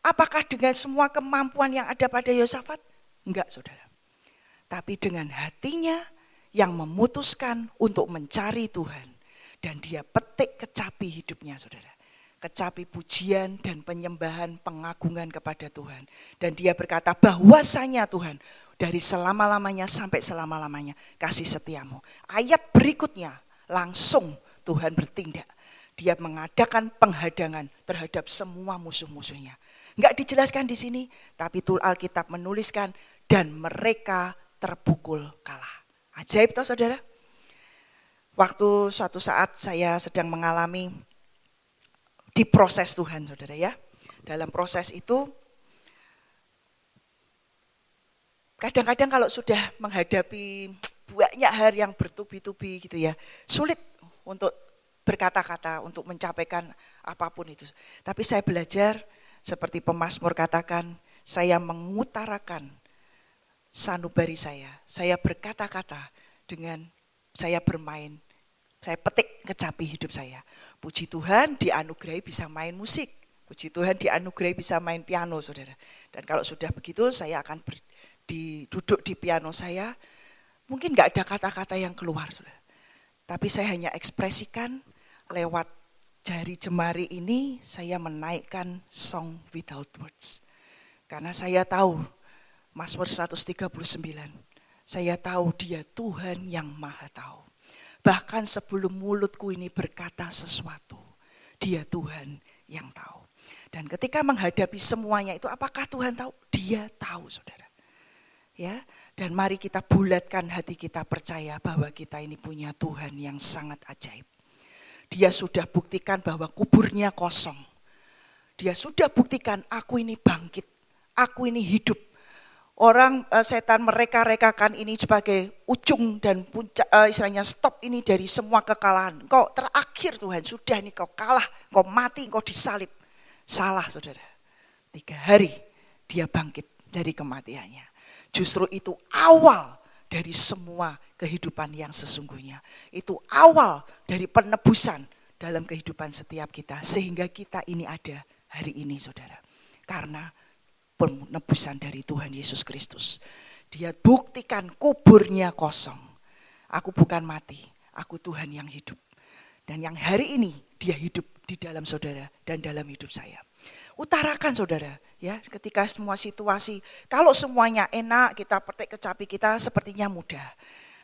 Apakah dengan semua kemampuan yang ada pada Yosafat? Enggak saudara. Tapi dengan hatinya yang memutuskan untuk mencari Tuhan. Dan dia petik kecapi hidupnya saudara. Kecapi pujian dan penyembahan pengagungan kepada Tuhan. Dan dia berkata bahwasanya Tuhan dari selama-lamanya sampai selama-lamanya kasih setiamu. Ayat berikutnya langsung Tuhan bertindak. Dia mengadakan penghadangan terhadap semua musuh-musuhnya. Enggak dijelaskan di sini, tapi Alkitab menuliskan dan mereka terpukul kalah. Ajaib toh saudara? Waktu suatu saat saya sedang mengalami diproses Tuhan saudara ya. Dalam proses itu kadang-kadang kalau sudah menghadapi banyak hal yang bertubi-tubi gitu ya, sulit untuk berkata-kata, untuk mencapaikan apapun itu. Tapi saya belajar seperti pemazmur katakan, saya mengutarakan sanubari saya berkata-kata dengan saya bermain, saya petik kecapi hidup saya. Puji Tuhan dianugerahi bisa main musik, puji Tuhan dianugerahi bisa main piano saudara. Dan kalau sudah begitu saya akan duduk di piano saya, mungkin gak ada kata-kata yang keluar saudara. Tapi saya hanya ekspresikan lewat jari jemari ini saya menaikkan song without words. Karena saya tahu Mazmur 139, saya tahu dia Tuhan yang maha tahu. Bahkan sebelum mulutku ini berkata sesuatu, dia Tuhan yang tahu. Dan ketika menghadapi semuanya itu apakah Tuhan tahu? Dia tahu saudara. Ya, Dan mari kita bulatkan hati kita percaya bahwa kita ini punya Tuhan yang sangat ajaib. Dia sudah buktikan bahwa kuburnya kosong. Dia sudah buktikan aku ini bangkit, aku ini hidup. Orang setan mereka-rekakan ini sebagai ujung dan puncak, istilahnya stop ini dari semua kekalahan. Kau terakhir Tuhan, sudah nih kau kalah, kau mati, kau disalib. Salah saudara, 3 hari dia bangkit dari kematiannya. Justru itu awal dari semua kehidupan yang sesungguhnya. Itu awal dari penebusan dalam kehidupan setiap kita. Sehingga kita ini ada hari ini saudara. Karena penebusan dari Tuhan Yesus Kristus. Dia buktikan kuburnya kosong. Aku bukan mati, aku Tuhan yang hidup. Dan yang hari ini dia hidup di dalam saudara dan dalam hidup saya. Utarakan saudara, ya, ketika semua situasi, kalau semuanya enak, kita petik kecapi kita sepertinya mudah.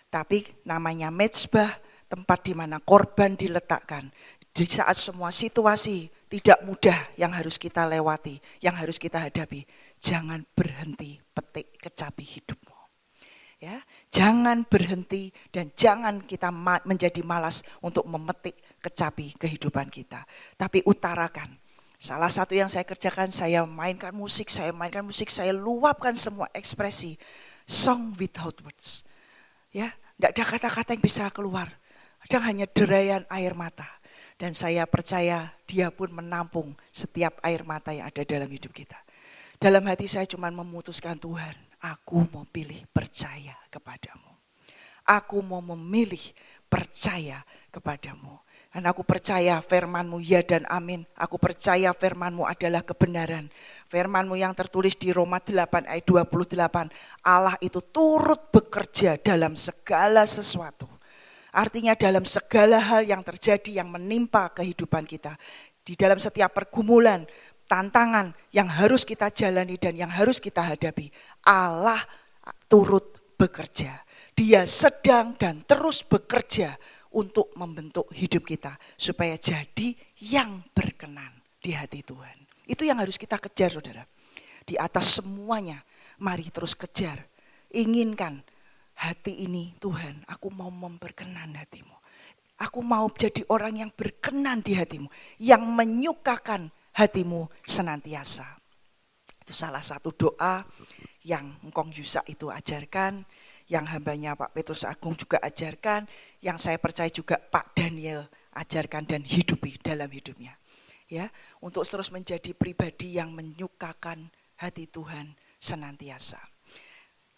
Tapi namanya mezbah, tempat di mana korban diletakkan. Di saat semua situasi tidak mudah yang harus kita lewati, yang harus kita hadapi, jangan berhenti petik kecapi hidupmu. Ya, jangan berhenti dan jangan kita menjadi malas untuk memetik kecapi kehidupan kita. Tapi utarakan. Salah satu yang saya kerjakan, saya mainkan musik, saya luapkan semua ekspresi. Song without words. Ya, tidak ada kata-kata yang bisa keluar. Ada hanya derayan air mata. Dan saya percaya dia pun menampung setiap air mata yang ada dalam hidup kita. Dalam hati saya cuma memutuskan, Tuhan, aku mau pilih percaya kepadamu. Aku mau memilih percaya kepadamu. Dan aku percaya firman-Mu ya dan amin. Aku percaya firman-Mu adalah kebenaran. Firman-Mu yang tertulis di Roma 8 ayat 28. Allah itu turut bekerja dalam segala sesuatu. Artinya dalam segala hal yang terjadi yang menimpa kehidupan kita. Di dalam setiap pergumulan, tantangan yang harus kita jalani dan yang harus kita hadapi. Allah turut bekerja. Dia sedang dan terus bekerja untuk membentuk hidup kita supaya jadi yang berkenan di hati Tuhan. Itu yang harus kita kejar saudara. Di atas semuanya mari terus kejar. Inginkan hati ini Tuhan, aku mau memperkenan hatimu. Aku mau jadi orang yang berkenan di hatimu. Yang menyukakan hatimu senantiasa. Itu salah satu doa yang Ngkong Yusak itu ajarkan. Yang hambanya Pak Petrus Agung juga ajarkan, yang saya percaya juga Pak Daniel ajarkan dan hidupi dalam hidupnya. Ya, untuk terus menjadi pribadi yang menyukakan hati Tuhan senantiasa.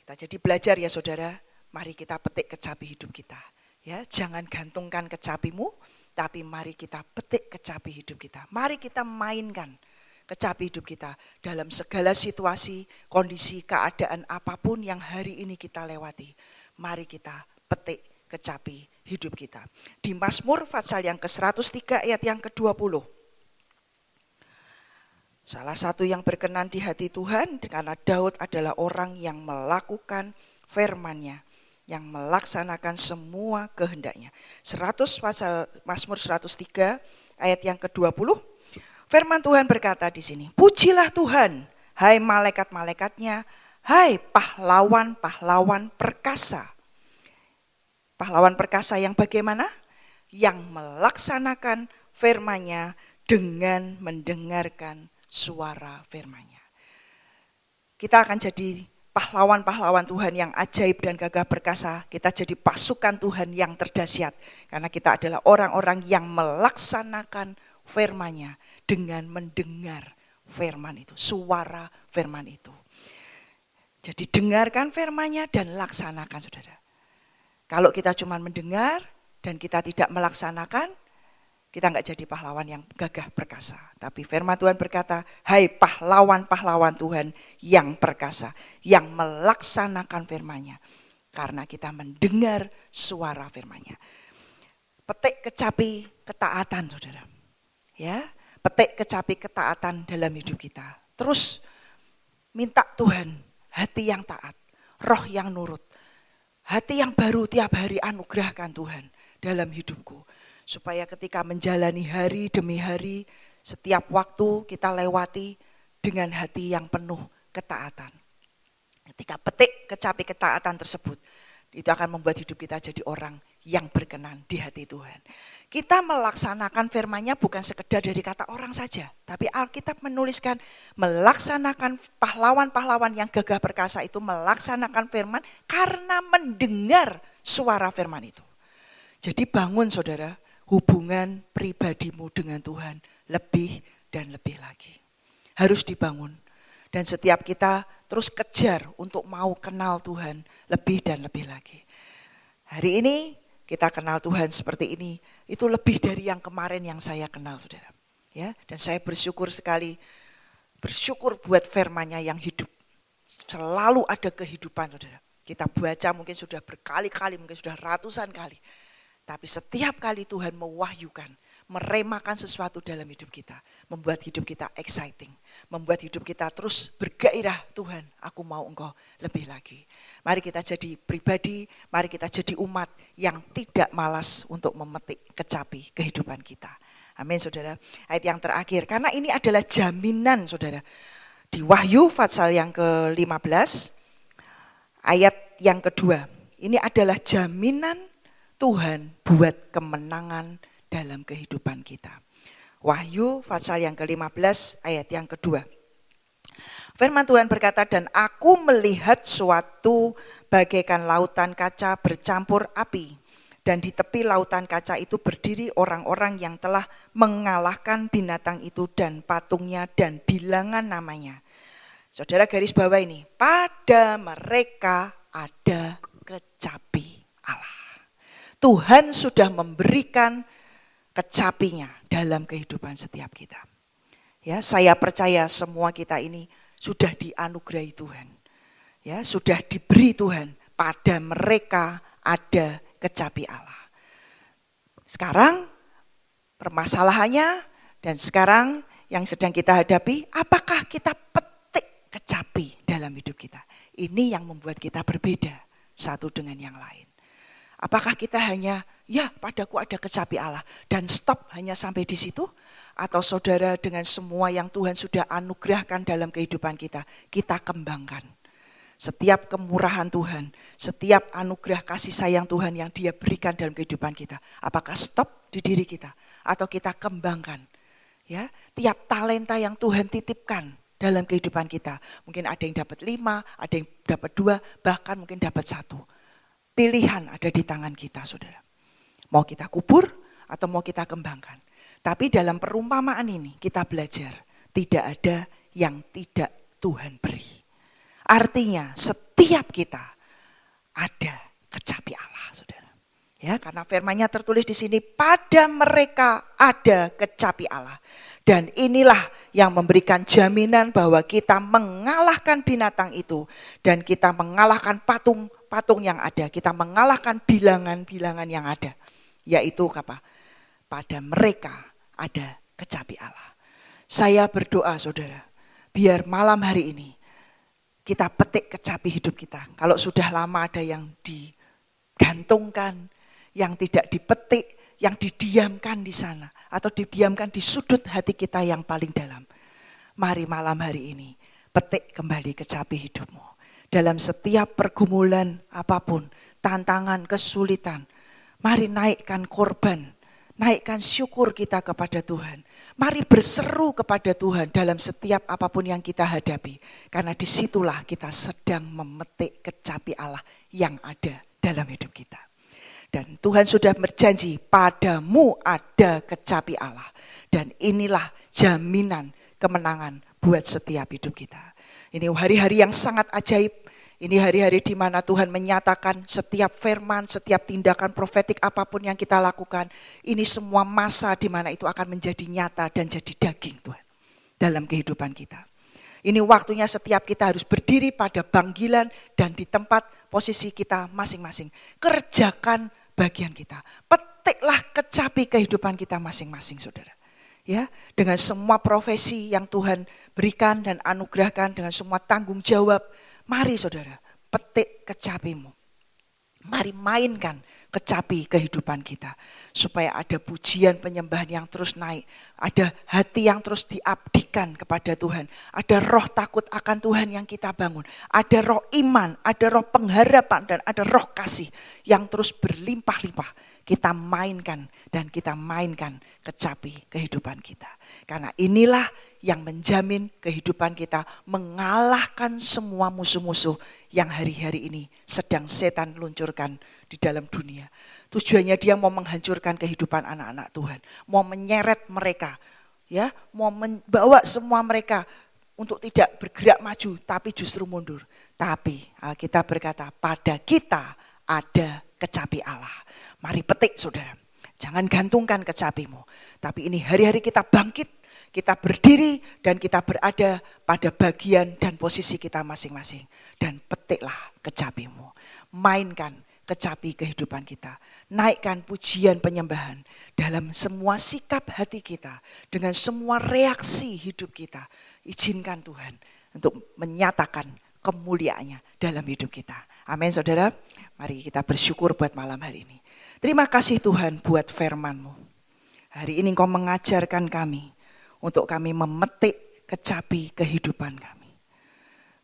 Kita jadi belajar ya saudara, mari kita petik kecapi hidup kita. Ya, jangan gantungkan kecapimu, tapi mari kita petik kecapi hidup kita. Mari kita mainkan kecapi hidup kita dalam segala situasi, kondisi, keadaan apapun yang hari ini kita lewati. Mari kita petik kecapi hidup kita. Di Mazmur pasal yang ke-103 ayat yang ke-20. Salah satu yang berkenan di hati Tuhan karena Daud adalah orang yang melakukan firman-Nya, yang melaksanakan semua kehendaknya. Mazmur 103 ayat yang ke-20. Firman Tuhan berkata di sini, pujilah Tuhan, hai malaikat-malaikatnya, hai pahlawan-pahlawan perkasa. Pahlawan perkasa yang bagaimana? Yang melaksanakan firman-Nya dengan mendengarkan suara firman-Nya. Kita akan jadi pahlawan-pahlawan Tuhan yang ajaib dan gagah perkasa. Kita jadi pasukan Tuhan yang terdahsyat. Karena kita adalah orang-orang yang melaksanakan firman-Nya. Dengan mendengar firman itu, suara firman itu. Jadi dengarkan firman-Nya dan laksanakan saudara. Kalau kita cuma mendengar dan kita tidak melaksanakan, kita enggak jadi pahlawan yang gagah perkasa. Tapi firman Tuhan berkata, hai pahlawan-pahlawan Tuhan yang perkasa, yang melaksanakan firman-Nya. Karena kita mendengar suara firman-Nya. Petik kecapi ketaatan saudara. Ya. Petik kecapi ketaatan dalam hidup kita. Terus minta Tuhan hati yang taat, roh yang nurut, hati yang baru tiap hari anugerahkan Tuhan dalam hidupku. Supaya ketika menjalani hari demi hari, setiap waktu kita lewati dengan hati yang penuh ketaatan. Ketika petik kecapi ketaatan tersebut, itu akan membuat hidup kita jadi orang yang berkenan di hati Tuhan. Kita melaksanakan firman-Nya bukan sekedar dari kata orang saja, tapi Alkitab menuliskan melaksanakan pahlawan-pahlawan yang gagah perkasa itu melaksanakan firman karena mendengar suara firman itu. Jadi bangun saudara, hubungan pribadimu dengan Tuhan lebih dan lebih lagi. Harus dibangun. Dan setiap kita terus kejar untuk mau kenal Tuhan lebih dan lebih lagi. Hari ini kita kenal Tuhan seperti ini, itu lebih dari yang kemarin yang saya kenal saudara. Ya, dan saya bersyukur sekali, bersyukur buat firman-Nya yang hidup. Selalu ada kehidupan saudara. Kita baca mungkin sudah berkali-kali, mungkin sudah ratusan kali. Tapi setiap kali Tuhan mewahyukan, meremakan sesuatu dalam hidup kita, membuat hidup kita exciting, membuat hidup kita terus bergairah. Tuhan, aku mau Engkau lebih lagi. Mari kita jadi pribadi, mari kita jadi umat yang tidak malas untuk memetik kecapi kehidupan kita. Amin saudara. Ayat yang terakhir, karena ini adalah jaminan saudara. Di Wahyu pasal yang ke-15, ayat yang kedua, ini adalah jaminan Tuhan buat kemenangan dalam kehidupan kita. Wahyu pasal yang ke-15 ayat yang kedua. Firman Tuhan berkata, dan aku melihat suatu bagaikan lautan kaca bercampur api. Dan di tepi lautan kaca itu berdiri orang-orang yang telah mengalahkan binatang itu dan patungnya dan bilangan namanya. Saudara garis bawah ini, pada mereka ada kecapi Allah. Tuhan sudah memberikan kecapinya dalam kehidupan setiap kita. Ya, saya percaya semua kita ini sudah dianugerahi Tuhan. Ya, sudah diberi Tuhan, pada mereka ada kecapi Allah. Sekarang permasalahannya dan sekarang yang sedang kita hadapi, apakah kita petik kecapi dalam hidup kita? Ini yang membuat kita berbeda satu dengan yang lain. Apakah kita hanya, ya padaku ada kecapi Allah dan stop hanya sampai di situ? Atau saudara dengan semua yang Tuhan sudah anugerahkan dalam kehidupan kita, kita kembangkan. Setiap kemurahan Tuhan, setiap anugerah kasih sayang Tuhan yang Dia berikan dalam kehidupan kita. Apakah stop di diri kita? Atau kita kembangkan? Ya, tiap talenta yang Tuhan titipkan dalam kehidupan kita. Mungkin ada yang dapat 5, ada yang dapat 2, bahkan mungkin dapat 1. Pilihan ada di tangan kita saudara. Mau kita kubur atau mau kita kembangkan. Tapi dalam perumpamaan ini kita belajar tidak ada yang tidak Tuhan beri. Artinya setiap kita ada kecapi Allah saudara. Ya, karena firman-Nya tertulis di sini, pada mereka ada kecapi Allah. Dan inilah yang memberikan jaminan bahwa kita mengalahkan binatang itu. Dan kita mengalahkan patung yang ada. Kita mengalahkan bilangan-bilangan yang ada. Yaitu apa? Pada mereka ada kecapi Allah. Saya berdoa saudara, biar malam hari ini kita petik kecapi hidup kita. Kalau sudah lama ada yang digantungkan, yang tidak dipetik, yang didiamkan di sana. Atau didiamkan di sudut hati kita yang paling dalam. Mari malam hari ini petik kembali kecapi hidupmu. Dalam setiap pergumulan apapun, tantangan, kesulitan, mari naikkan korban, naikkan syukur kita kepada Tuhan. Mari berseru kepada Tuhan dalam setiap apapun yang kita hadapi. Karena disitulah kita sedang memetik kecapi Allah yang ada dalam hidup kita. Dan Tuhan sudah berjanji, padamu ada kecapi Allah. Dan inilah jaminan kemenangan buat setiap hidup kita. Ini hari-hari yang sangat ajaib. Ini hari-hari di mana Tuhan menyatakan setiap firman, setiap tindakan profetik apapun yang kita lakukan. Ini semua masa di mana itu akan menjadi nyata dan jadi daging Tuhan dalam kehidupan kita. Ini waktunya setiap kita harus berdiri pada panggilan dan di tempat posisi kita masing-masing. Kerjakan bagian kita. Petiklah kecapi kehidupan kita masing-masing saudara. Ya, dengan semua profesi yang Tuhan berikan dan anugerahkan, dengan semua tanggung jawab. Mari saudara, petik kecapimu. Mari mainkan kecapi kehidupan kita. Supaya ada pujian penyembahan yang terus naik. Ada hati yang terus diabdikan kepada Tuhan. Ada roh takut akan Tuhan yang kita bangun. Ada roh iman, ada roh pengharapan, dan ada roh kasih yang terus berlimpah-limpah. Kita mainkan dan kita mainkan kecapi kehidupan kita. Karena inilah yang menjamin kehidupan kita mengalahkan semua musuh-musuh yang hari-hari ini sedang setan luncurkan di dalam dunia. Tujuannya dia mau menghancurkan kehidupan anak-anak Tuhan. Mau menyeret mereka, ya, mau membawa semua mereka untuk tidak bergerak maju tapi justru mundur. Tapi Alkitab berkata pada kita ada kecapi Allah. Mari petik saudara, jangan gantungkan kecapimu. Tapi ini hari-hari kita bangkit, kita berdiri dan kita berada pada bagian dan posisi kita masing-masing. Dan petiklah kecapimu, mainkan kecapi kehidupan kita. Naikkan pujian penyembahan dalam semua sikap hati kita, dengan semua reaksi hidup kita. Izinkan Tuhan untuk menyatakan kemuliaannya dalam hidup kita. Amin saudara, mari kita bersyukur buat malam hari ini. Terima kasih Tuhan buat firman-Mu. Hari ini Engkau mengajarkan kami untuk kami memetik kecapi kehidupan kami.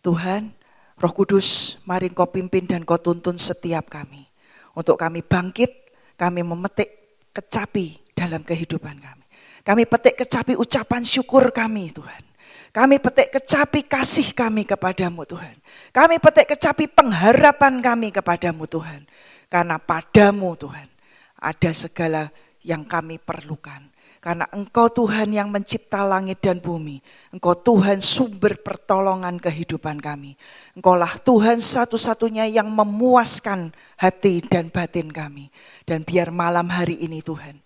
Tuhan, Roh Kudus, mari Engkau pimpin dan Engkau tuntun setiap kami. Untuk kami bangkit, kami memetik kecapi dalam kehidupan kami. Kami petik kecapi ucapan syukur kami Tuhan. Kami petik kecapi kasih kami kepadamu Tuhan. Kami petik kecapi pengharapan kami kepadamu Tuhan. Karena padamu Tuhan ada segala yang kami perlukan. Karena Engkau Tuhan yang mencipta langit dan bumi. Engkau Tuhan sumber pertolongan kehidupan kami. Engkaulah Tuhan satu-satunya yang memuaskan hati dan batin kami. Dan biar malam hari ini Tuhan,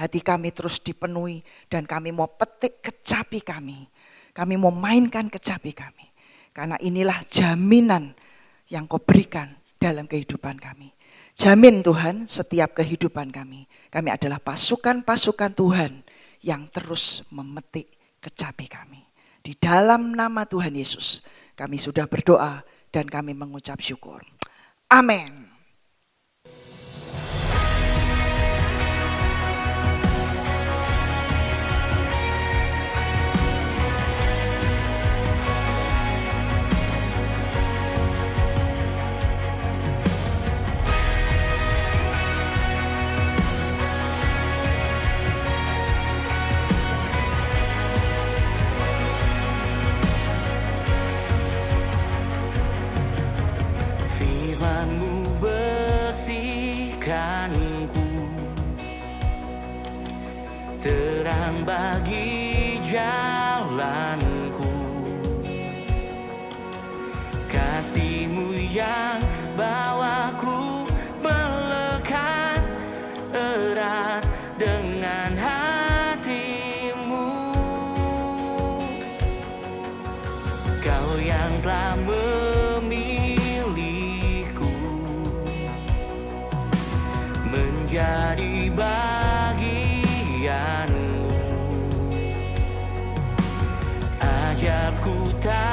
hati kami terus dipenuhi dan kami mau petik kecapi kami. Kami mau mainkan kecapi kami. Karena inilah jaminan yang Kau berikan dalam kehidupan kami. Jamin Tuhan setiap kehidupan kami. Kami adalah pasukan-pasukan Tuhan yang terus memetik kecapi kami. Di dalam nama Tuhan Yesus kami sudah berdoa dan kami mengucap syukur. Amin. Firman-Mu bersihkanku, terang bagi jalanku. Kasih-Mu yang bawaku melekat erat dengan hati-Mu. Kau yang telah menjadi bagian-Mu. Ajarku tak